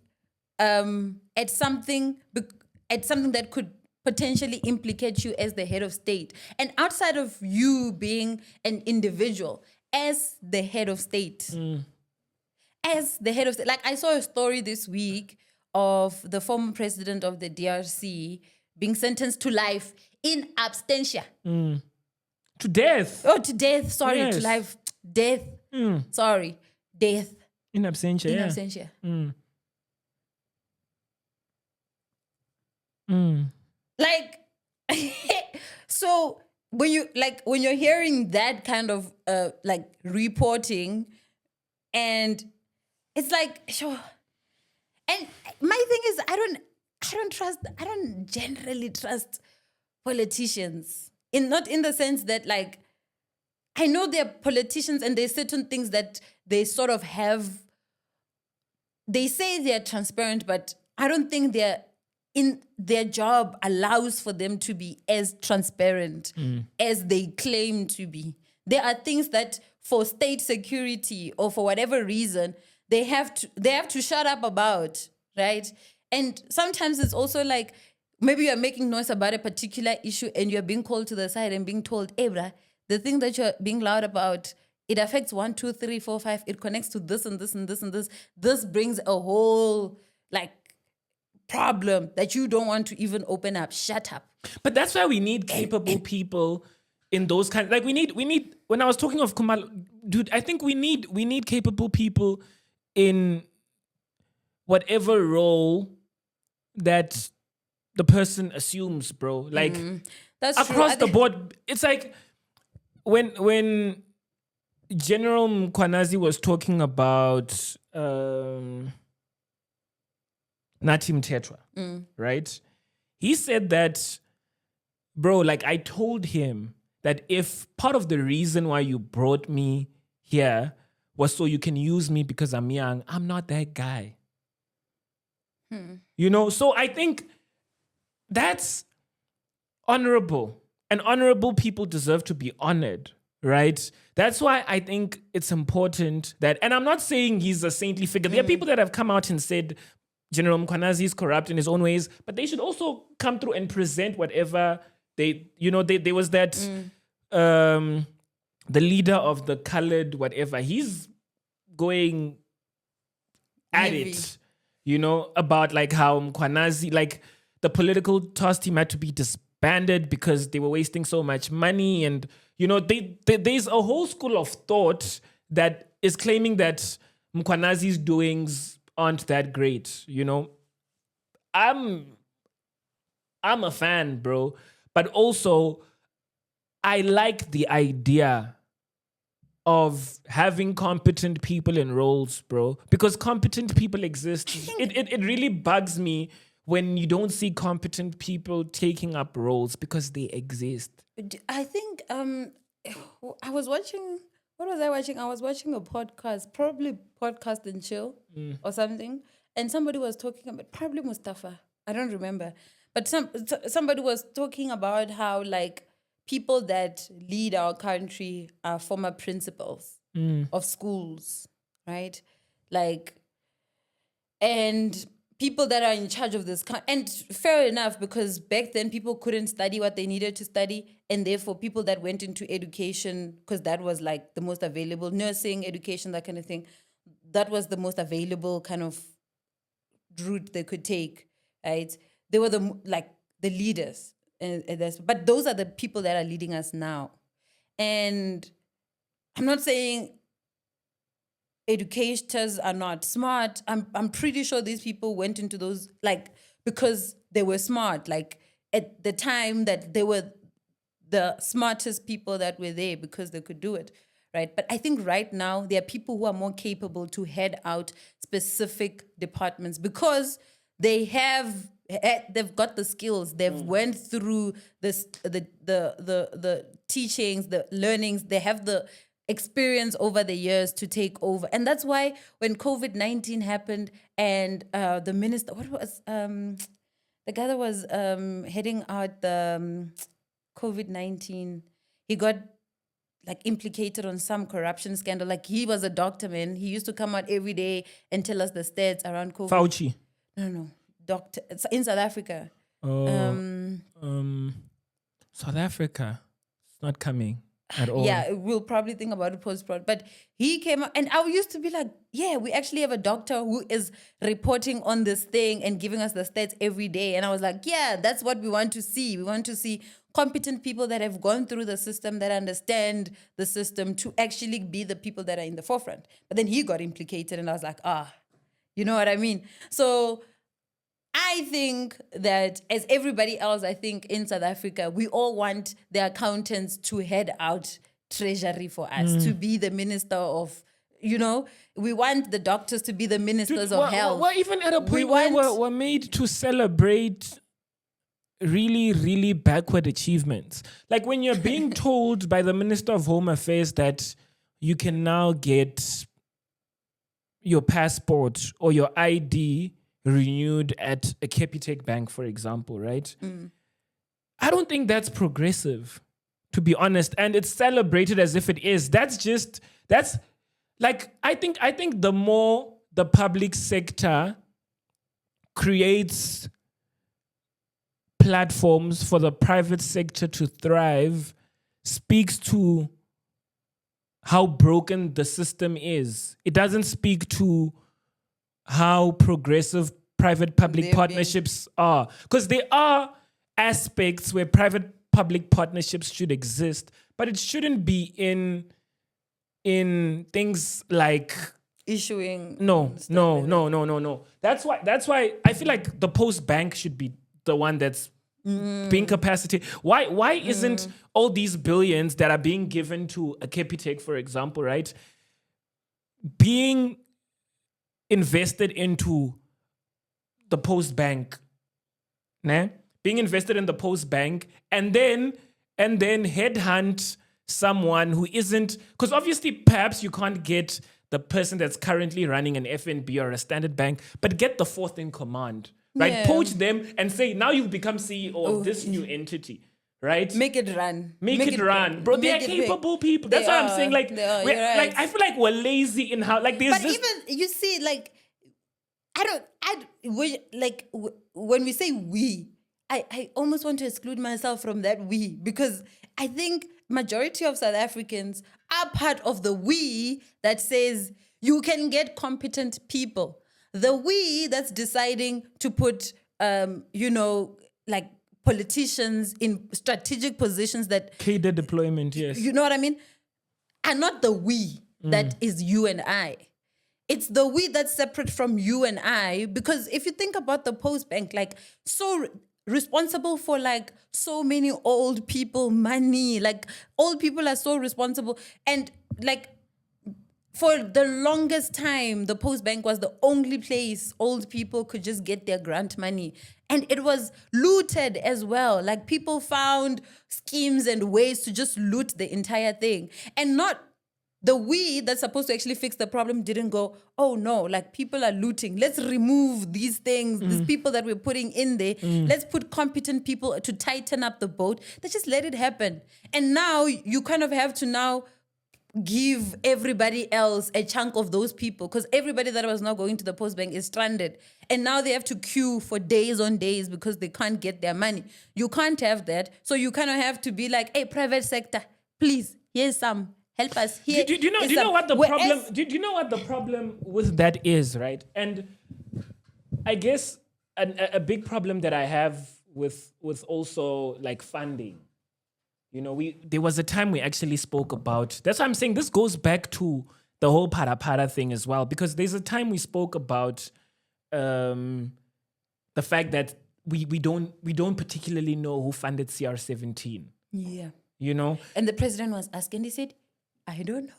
at something that could potentially implicate you as the head of state? And outside of you being an individual, as the head of state. As the head of state. Like, I saw a story this week of the former president of the DRC being sentenced to life in absentia. To death. Oh, to death. Sorry, Yes. to life. Death. Sorry. Death. In absentia, In yeah. absentia. Like, so when you're hearing that kind of like reporting, and it's like, sure. And my thing is, I don't generally trust politicians, not in the sense that, like, I know they're politicians and there's certain things that they sort of have. They say they're transparent, but I don't think their job allows for them to be as transparent as they claim to be. There are things that, for state security or for whatever reason, they have to shut up about, right? And sometimes it's also like, maybe you're making noise about a particular issue and you're being called to the side and being told, hey, bruh, the thing that you're being loud about It affects 1, 2, 3, 4, 5. It connects to this and this and this and this. This brings a whole problem that you don't want to even open up. Shut up. But that's why we need capable people in those kinds. Like we need. When I was talking of Kumalo, dude, I think we need capable people in whatever role that the person assumes, bro. Like That's across true. the board, it's like when General Mkwanazi was talking about Natim Tetwa, right? He said that, bro, like I told him that if part of the reason why you brought me here was so you can use me because I'm young, I'm not that guy. You know, so I think that's honorable. And honorable people deserve to be honored, right? That's why I think it's important that, and I'm not saying he's a saintly figure. There are people that have come out and said General Mkwanazi is corrupt in his own ways, but they should also come through and present whatever they, you know, there was that, the leader of the colored whatever, he's going at Heavy. it, you know, about like how Mkwanazi, like the political task team had to be disbanded because they were wasting so much money. And, you know, there's a whole school of thought that is claiming that Mkwanazi's doings aren't that great, you know. I'm a fan, bro. But also, I like the idea of having competent people in roles, bro. Because competent people exist. It really bugs me when you don't see competent people taking up roles because they exist. I think I was watching. What was I watching? I was watching a podcast, probably Podcast and Chill or something, and somebody was talking about probably Mustafa. I don't remember, but somebody was talking about how like people that lead our country are former principals of schools, right? Like, and people that are in charge of this, and fair enough, because back then people couldn't study what they needed to study, and therefore people that went into education, because that was like the most available, nursing, education, that kind of thing, that was the most available kind of route they could take, right? They were the leaders, but those are the people that are leading us now. And I'm not saying educators are not smart. I'm pretty sure these people went into those because they were smart. Like at the time that they were the smartest people that were there because they could do it, right? But I think right now there are people who are more capable to head out specific departments because they've got the skills. They've went through this the teachings, the learnings. They have the experience over the years to take over. And that's why when COVID-19 happened and the minister, what was the guy that was heading out the COVID-19, he got implicated on some corruption scandal. Like he was a doctor, man. He used to come out every day and tell us the stats around COVID. Fauci. No. Doctor in South Africa. South Africa. It's not coming at all. Yeah, we'll probably think about it post-prod. But he came out, and I used to be like, yeah, we actually have a doctor who is reporting on this thing and giving us the stats every day. And I was like, yeah, that's what we want to see. We want to see competent people that have gone through the system, that understand the system, to actually be the people that are in the forefront. But then he got implicated, and I was like, you know what I mean? So I think that as everybody else, I think in South Africa, we all want the accountants to head out treasury for us, to be the minister of, we want the doctors to be the ministers of health. We're even at a point where we're made to celebrate really, really backward achievements. Like when you're being told by the Minister of Home Affairs that you can now get your passport or your ID renewed at a Capitec bank, for example, right? I don't think that's progressive, to be honest. And it's celebrated as if it is. I think the more the public sector creates platforms for the private sector to thrive, speaks to how broken the system is. It doesn't speak to how progressive private-public partnerships are. Because there are aspects where private-public partnerships should exist, but it shouldn't be in things like issuing. No. That's why I feel like the Post Bank should be the one that's being capacitated. Why isn't all these billions that are being given to a Capitec, for example, right, being invested into the Post Bank, né? Being invested in the Post Bank, and then headhunt someone who isn't, because obviously perhaps you can't get the person that's currently running an FNB or a Standard Bank, but get the fourth in command, right? Yeah. Poach them and say, now you've become CEO of this new entity, right? Make it run. Make it run. Bro, they're capable people. That's what I'm saying. Like, right. I feel like we're lazy in how, like, there's But even, you see, like, when we say we, I almost want to exclude myself from that we, because I think majority of South Africans are part of the we that says you can get competent people. The we that's deciding to put, like politicians in strategic positions that... cadre deployment, yes. You know what I mean? Are not the we that is you and I. It's the we that's separate from you and I, because if you think about the Post Bank, like, so responsible for like so many old people money, like old people are so responsible, and like for the longest time the Post Bank was the only place old people could just get their grant money, and it was looted as well. Like, people found schemes and ways to just loot the entire thing, and not the we that's supposed to actually fix the problem didn't go, oh no, like people are looting, let's remove these things, these people that we're putting in there, let's put competent people to tighten up the boat. They just let it happen. And now you kind of have to now give everybody else a chunk of those people, because everybody that was now going to the Post Bank is stranded. And now they have to queue for days on days because they can't get their money. You can't have that. So you kind of have to be like, hey, private sector, please, here's some. Help us here. Do you know what the problem with that is, right? And I guess a big problem that I have with also like funding. You know, there was a time we actually spoke about. That's why I'm saying this goes back to the whole para thing as well, because there's a time we spoke about the fact that we don't particularly know who funded CR17. Yeah. You know, and the president was asking. He said, I don't know.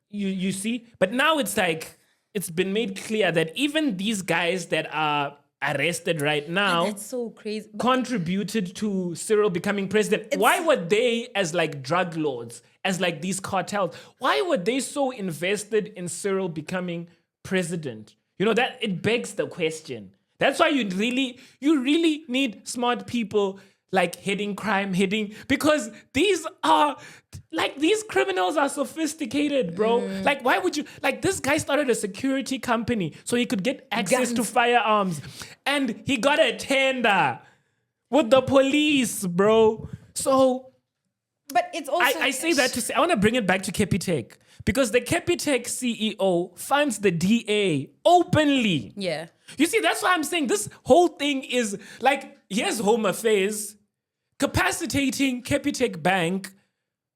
You see? But now it's like, it's been made clear that even these guys that are arrested right now, that's so crazy, contributed to Cyril becoming president. Why were they, as like drug lords, as like these cartels, why were they so invested in Cyril becoming president? You know, that it begs the question. That's why you really need smart people like because these criminals are sophisticated, bro. Like, why would you, like, this guy started a security company so he could get access to firearms, and he got a tender with the police, bro. So, but it's also, I say that to say, I want to bring it back to Capitec, because the Capitec CEO funds the DA openly. Yeah. You see, that's why I'm saying this whole thing is like, here's Home Affairs capacitating Capitec Bank,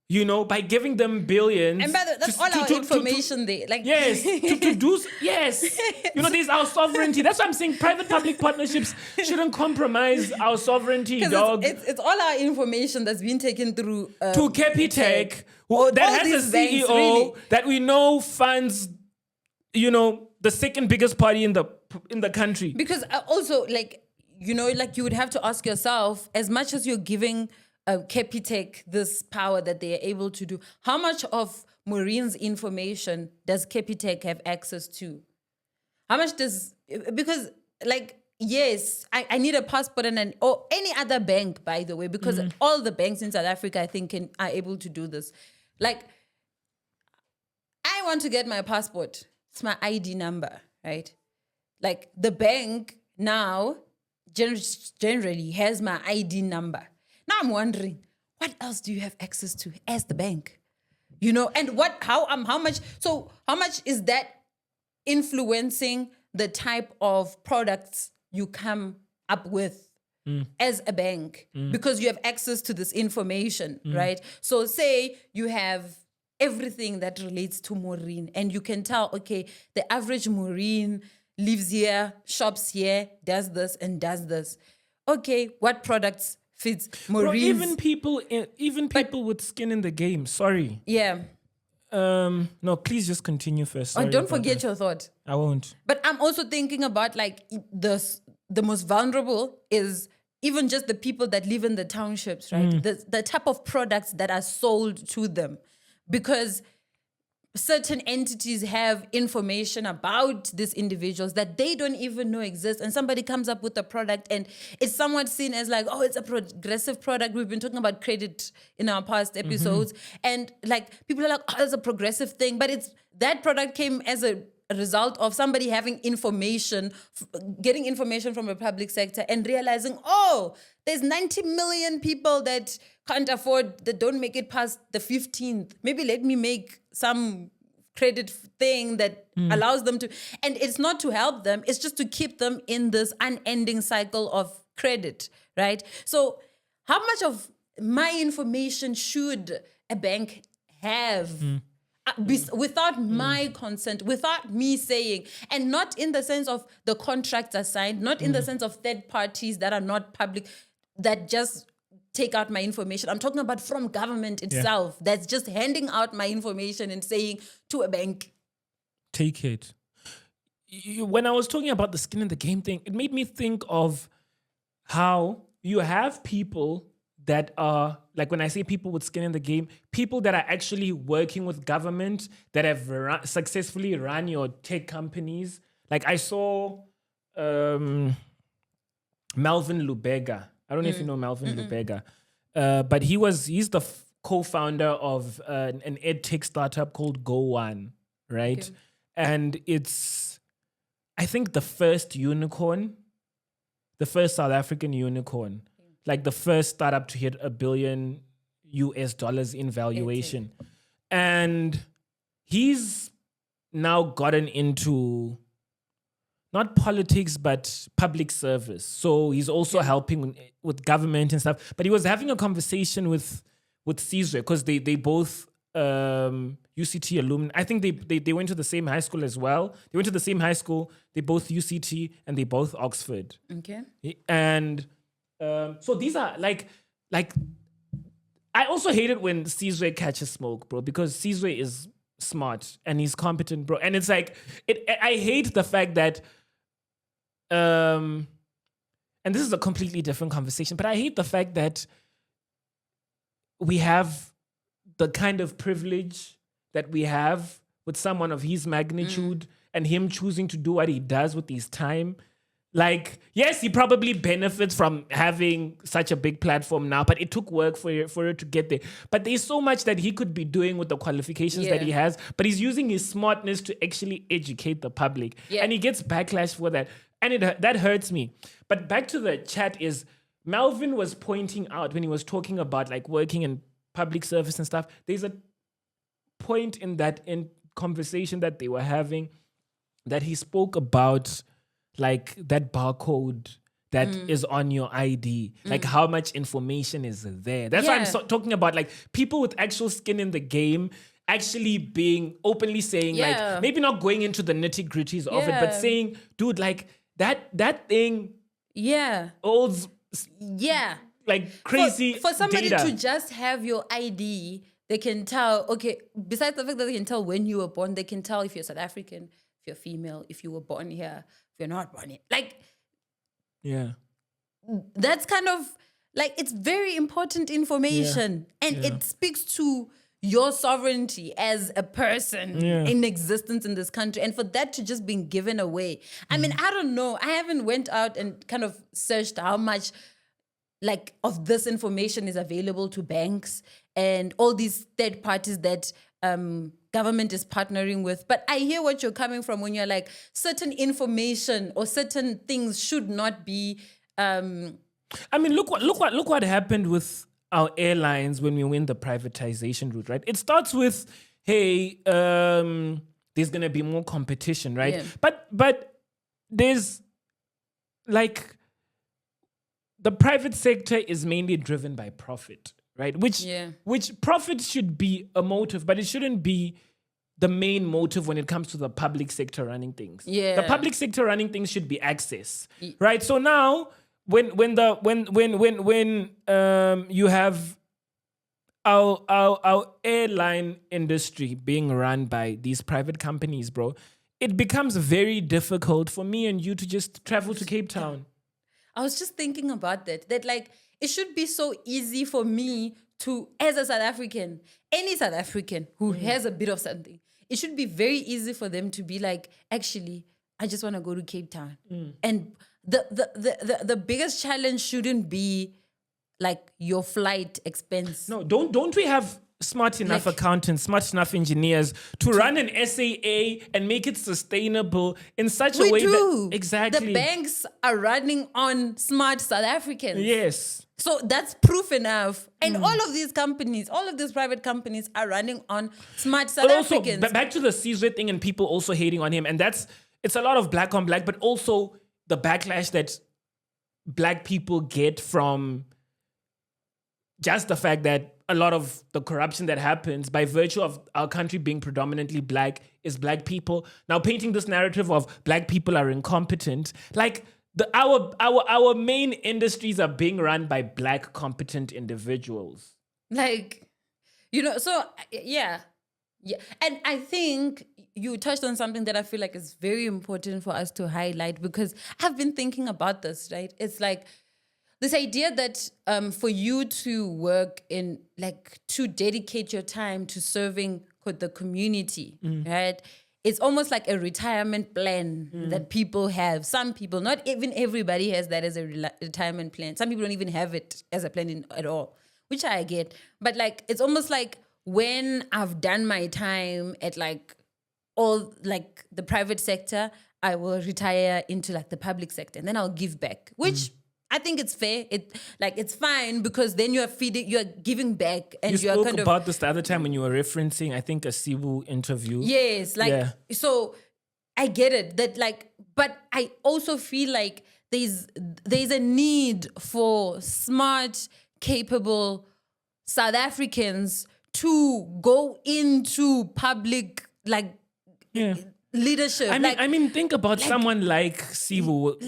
you know, by giving them billions. And by the way, that's all our information there. Like, yes, to do, yes. You know, there's our sovereignty. That's why I'm saying private-public partnerships shouldn't compromise our sovereignty, dog. It's all our information that's been taken through to Capitec, that has a CEO really, that we know funds, you know, the second biggest party in the country. Because also, like, you know, like, you would have to ask yourself, as much as you're giving Capitec this power that they are able to do, how much of Maureen's information does Capitec have access to? How much because, like, yes, I need a passport or any other bank, by the way, because all the banks in South Africa, I think, are able to do this. Like, I want to get my passport. It's my ID number, right? Like, the bank now generally has my ID number. Now I'm wondering, what else do you have access to as the bank? You know, and how much is that influencing the type of products you come up with as a bank? Because you have access to this information, right? So say you have everything that relates to Maureen, and you can tell, okay, the average Maureen lives here, shops here, does this and does this. Okay, what products fits Maureen? Even people with skin in the game. Sorry. Yeah. No, please just continue first. Oh, Sorry don't about forget that. your thought. I won't. But I'm also thinking about like the most vulnerable is even just the people that live in the townships, right? The type of products that are sold to them, because certain entities have information about these individuals that they don't even know exist, and somebody comes up with a product and it's somewhat seen as like, oh, it's a progressive product. We've been talking about credit in our past episodes, and like people are like, oh, it's a progressive thing, but that product came as a result of somebody having information, getting information from the public sector and realizing, oh, there's 90 million people that can't afford, that don't make it past the 15th. Maybe let me make some credit thing that allows them to, and it's not to help them, it's just to keep them in this unending cycle of credit, right? So how much of my information should a bank have without my consent, without me saying, and not in the sense of the contracts are signed, not in the sense of third parties that are not public, that just take out my information. I'm talking about from government itself, that's just handing out my information and saying to a bank, take it. When I was talking about the skin in the game thing, it made me think of how you have people that are, like when I say people with skin in the game, people that are actually working with government, that have successfully run your tech companies. Like I saw Melvin Lubega. I don't know if you know Melvin Lubega, but he's the co-founder of an ed tech startup called Go One, right? Okay. And it's, I think, the first South African unicorn, like the first startup to hit $1 billion in valuation. And he's now gotten into not politics, but public service. So he's also helping with government and stuff. But he was having a conversation with Sizwe, because they both UCT alumni. I think they went to the same high school as well. They went to the same high school. They both UCT and they both Oxford. Okay. And so these are like I also hate it when Sizwe catches smoke, bro, because Sizwe is smart and he's competent, bro. And it's like, I hate the fact that, and this is a completely different conversation, but I hate the fact that we have the kind of privilege that we have with someone of his magnitude and him choosing to do what he does with his time. Like, yes, he probably benefits from having such a big platform now, but it took work for it to get there. But there's so much that he could be doing with the qualifications that he has, but he's using his smartness to actually educate the public. Yeah. And he gets backlash for that. And that hurts me. But back to the chat is, Melvin was pointing out when he was talking about like working in public service and stuff, there's a point in that conversation that they were having that he spoke about like that barcode that is on your ID, like how much information is there. That's why I'm talking about like people with actual skin in the game actually being openly saying like, maybe not going into the nitty gritties of it, but saying, dude, like that thing holds like crazy for somebody data. to just have your ID, they can tell, okay, besides the fact that they can tell when you were born, they can tell if you're South African, if you're female, if you were born here, if you're not born here. Like, that's kind of like, it's very important information. And it speaks to your sovereignty as a person in existence in this country. And for that to just being given away. I mean, I don't know. I haven't went out and kind of searched how much like of this information is available to banks and all these third parties that government is partnering with. But I hear what you're coming from when you're like, certain information or certain things should not be. I mean, look what happened with our airlines when we went the privatization route, right? It starts with, hey, there's gonna be more competition, right? Yeah. But there's like the private sector is mainly driven by profit, right? Which profit should be a motive, but it shouldn't be the main motive when it comes to the public sector running things. Yeah. The public sector running things should be access, right? So now when you have our airline industry being run by these private companies, bro, it becomes very difficult for me and you to just travel to Cape Town. I was just thinking about that like it should be so easy for me to, as a South African, any South African who has a bit of something, it should be very easy for them to be like, actually, I just want to go to Cape Town. And the biggest challenge shouldn't be like your flight expense. No, don't we have smart enough accountants, smart enough engineers to run an SAA and make it sustainable in such a way that exactly the banks are running on smart South Africans. Yes. So that's proof enough. And all of these companies, all of these private companies are running on smart South Africans. Also, back to the Caesar thing and people also hating on him. And it's a lot of black on black, but also the backlash that black people get from just the fact that a lot of the corruption that happens by virtue of our country being predominantly black is black people. Now painting this narrative of black people are incompetent, like our main industries are being run by black competent individuals. Like, so yeah. And I think you touched on something that I feel like is very important for us to highlight, because I've been thinking about this, right? It's like this idea that for you to work in, like, to dedicate your time to serving the community, right? It's almost like a retirement plan that people have. Some people, not even everybody has that as a retirement plan. Some people don't even have it as a plan at all, which I get. But like, it's almost like when I've done my time at like all like the private sector, I will retire into like the public sector, and then I'll give back, which I think it's fair. It's fine, because then you're giving back, and you you're spoke kind about this the other time when you were referencing, I think, a Cebu interview. Yes, so I get it that but I also feel like there's a need for smart, capable South Africans to go into public leadership. I mean, think about someone like Cebu,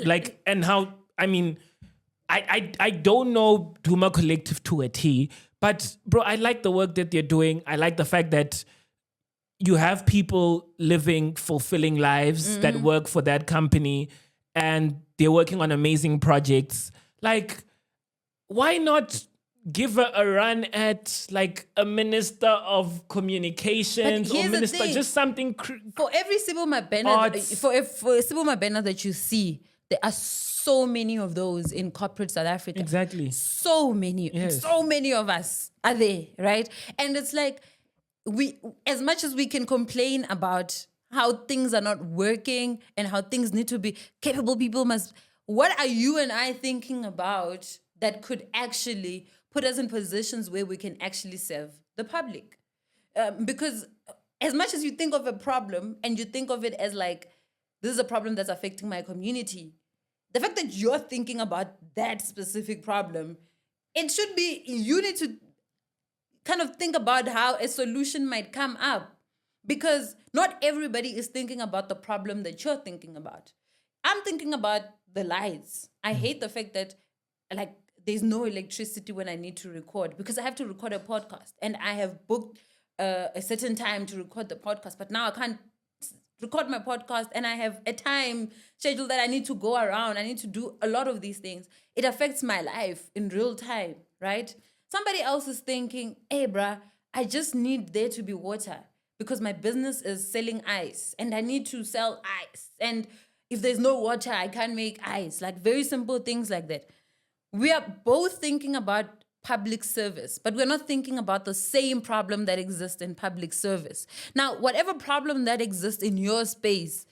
and how, I don't know Duma Collective to a T, but bro, I like the work that they're doing. I like the fact that you have people living fulfilling lives that work for that company, and they're working on amazing projects. Like, why not give her a run at like a minister of communications or minister, just something for every Cebu Mabena, for Cebu Mabena that you see, there are so many of those in corporate South Africa. Exactly. So many. Yes. So many of us are there, right? And it's like, we, as much as we can complain about how things are not working and how things need to be capable, people must, what are you and I thinking about that could actually put us in positions where we can actually serve the public? Because as much as you think of a problem and you think of it as like, this is a problem that's affecting my community, the fact that you're thinking about that specific problem, it should be, you need to kind of think about how a solution might come up, because not everybody is thinking about the problem that you're thinking about. I'm thinking about the lights. I hate the fact that like there's no electricity when I need to record, because I have to record a podcast and I have booked a certain time to record the podcast, but now I can't record my podcast and I have a time schedule that I need to go around. I need to do a lot of these things. It affects my life in real time, right? Somebody else is thinking, hey, bruh, I just need there to be water because my business is selling ice and I need to sell ice. And if there's no water, I can't make ice. Like very simple things like that. We are both thinking about public service, but we're not thinking about the same problem that exists in public service. Now, whatever problem that exists in your space,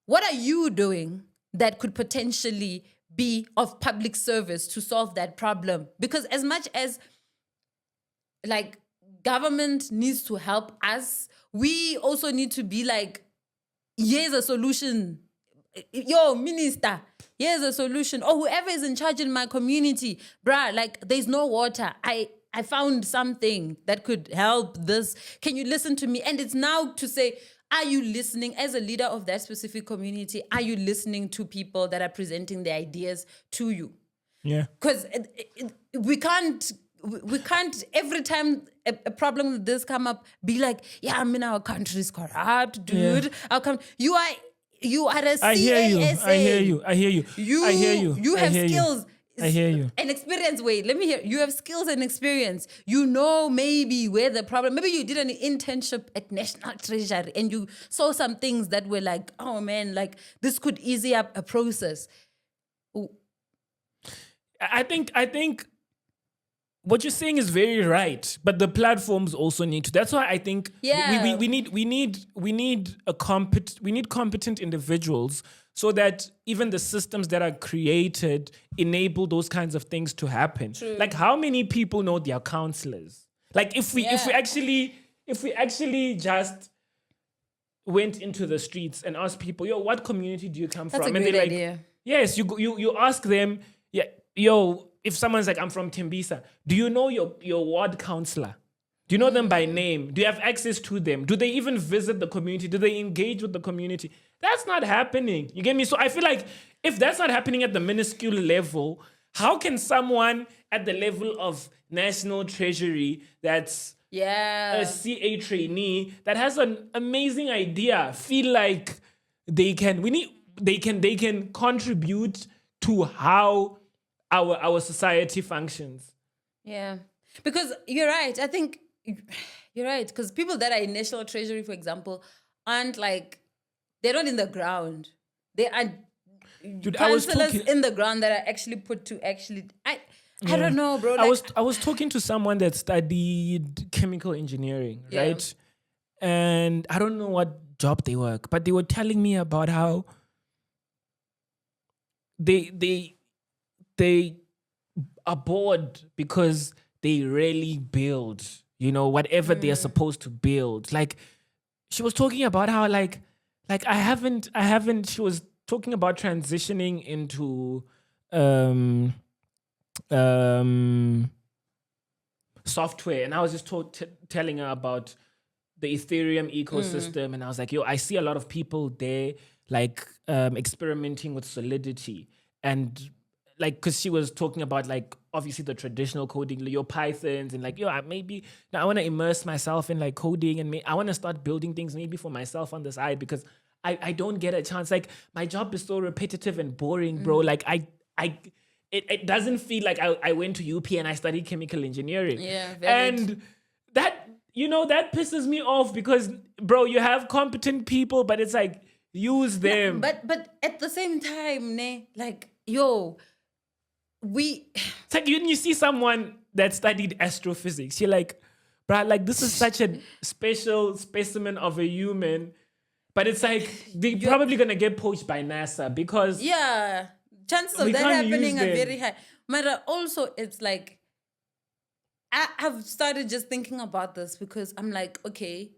what are you doing that could potentially be of public service to solve that problem? Because as much as like government needs to help us. We also need to be like, here's a solution. Yo, minister, here's a solution. Or whoever is in charge in my community, bruh, like there's no water. I found something that could help this. Can you listen to me? And it's now to say, are you listening as a leader of that specific community? Are you listening to people that are presenting their ideas to you? Yeah. Because we can't every time a problem like this come up, be like, yeah, I mean, our country is corrupt, dude. Yeah. You are a CASA. I hear you. You have skills. I hear you. And experience. Wait, let me hear. You have skills and experience. You know maybe where the problem. Maybe you did an internship at National Treasury and you saw some things that were like, oh man, like this could ease up a process. Ooh. I think what you're saying is very right, but the platforms also need to. That's why I think we need competent individuals, so that even the systems that are created enable those kinds of things to happen. True. Like, how many people know their counselors? Like, if we actually just went into the streets and asked people, yo, what community do you come That's from? a And great they're idea. yes, you ask them, yeah, yo, if someone's like, I'm from Tembisa, do you know your ward counselor? Do you know them by name? Do you have access to them? Do they even visit the community? Do they engage with the community? That's not happening. You get me? So I feel like if that's not happening at the minuscule level, how can someone at the level of National Treasury that's a CA trainee that has an amazing idea feel like they can contribute to how our society functions? Yeah, because you're right. I think you're right, because people that are in National Treasury, for example, aren't like, they're not in the ground. They are counselors in the ground that are actually put to actually. I don't know, bro. Like, I was talking to someone that studied chemical engineering, right? And I don't know what job they work, but they were telling me about how they are bored because they rarely build, whatever they are supposed to build. Like, she was talking about how like I haven't, she was talking about transitioning into software, and I was just telling her about the Ethereum ecosystem, and I was like, yo, I see a lot of people there like experimenting with Solidity, and like, because she was talking about like obviously the traditional coding, your Pythons, and like, yo, I want to immerse myself in like coding, and I want to start building things maybe for myself on the side, because I don't get a chance. Like, my job is so repetitive and boring, bro. Like it doesn't feel like I went to UP and I studied chemical engineering. Yeah, and that that pisses me off, because bro, you have competent people, but it's like, use them. But at the same time, like, yo, it's like you see someone that studied astrophysics, you're like, bruh, like, this is such a special specimen of a human, but it's like they're probably gonna get poached by NASA, because chances of that happening are very high. But also, it's like, I've started just thinking about this, because I'm like, okay,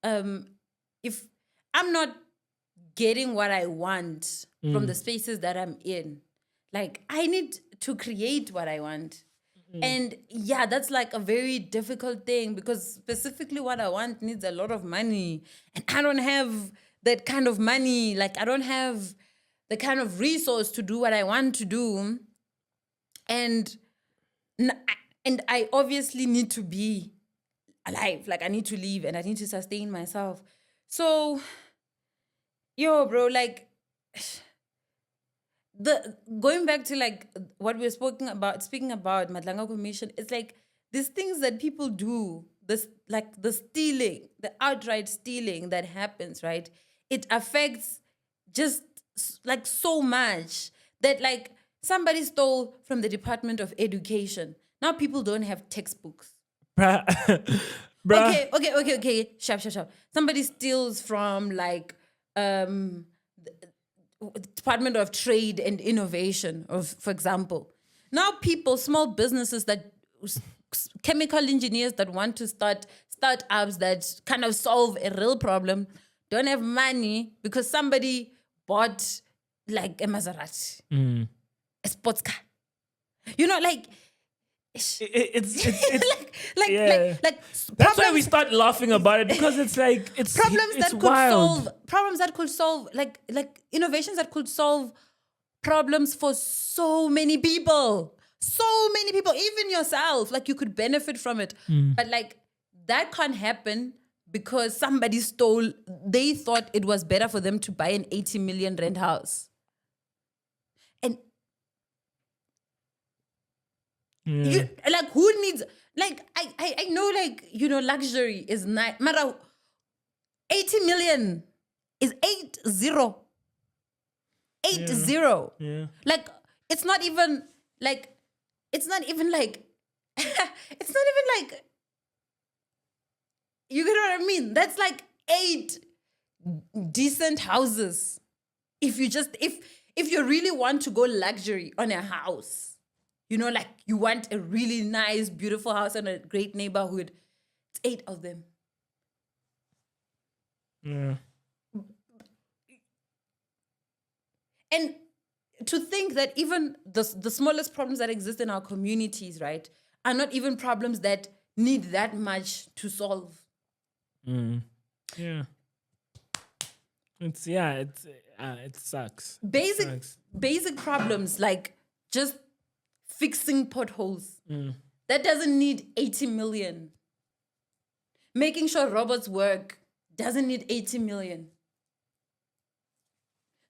if I'm not getting what I want from the spaces that I'm in, like, I need to create what I want. And that's like a very difficult thing, because specifically what I want needs a lot of money, and I don't have that kind of money. Like, I don't have the kind of resource to do what I want to do. And I obviously need to be alive. Like, I need to live and I need to sustain myself. So, yo, bro, like, going back to like what we were speaking about Madlanga Commission, it's like these things that people do, this, like the stealing, the outright stealing that happens, right? It affects just like so much, that like somebody stole from the Department of Education. Now people don't have textbooks. Bruh. Okay. Sharp. Somebody steals from like the Department of Trade and Innovation, for example. Now people, small businesses that chemical engineers that want to start startups that kind of solve a real problem don't have money because somebody bought like a Maserati, a sports car. You know, like It's like that's why we start laughing about it, because it's like it's problems it's that could wild. solve problems that could solve like innovations that could solve problems for so many people, even yourself. Like you could benefit from it, but like that can't happen because somebody stole. They thought it was better for them to buy an 80 million rent house, and like who needs, like I know, like, you know, luxury is not matter. 80 million is 80. 80. Yeah. Like it's not even like it's not even like you get what I mean? That's like 8 decent houses. If you really want to go luxury on a house, you know, like you want a really nice, beautiful house in a great neighborhood, it's 8 of them. Yeah. And to think that even the smallest problems that exist in our communities, right, are not even problems that need that much to solve. Yeah. It sucks. Basic problems like just fixing potholes. That doesn't need 80 million. Making sure robots work doesn't need 80 million.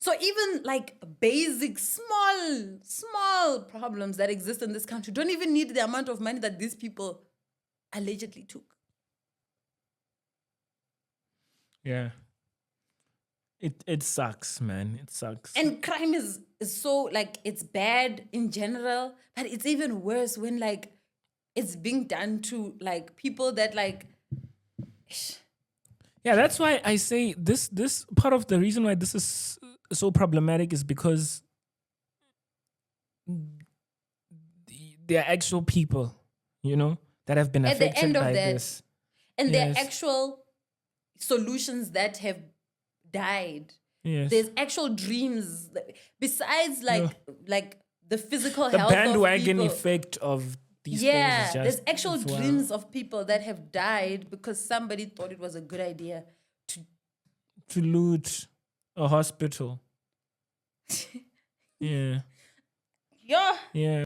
So even like basic, small problems that exist in this country don't even need the amount of money that these people allegedly took. Yeah. It sucks, man. It sucks. And crime is so, like, it's bad in general, but it's even worse when, like, it's being done to, like, people that, like... Yeah, that's why I say this part of the reason why this is so problematic is because there are actual people, you know, that have been affected at the end of by that, this. And Yes. there are actual solutions that have died. Yes. There's actual dreams besides like the physical The health bandwagon of people. effect of these Yeah, things is just there's actual it's wild. dreams of people that have died because somebody thought it was a good idea To loot a hospital. Yeah. Yeah. Yeah.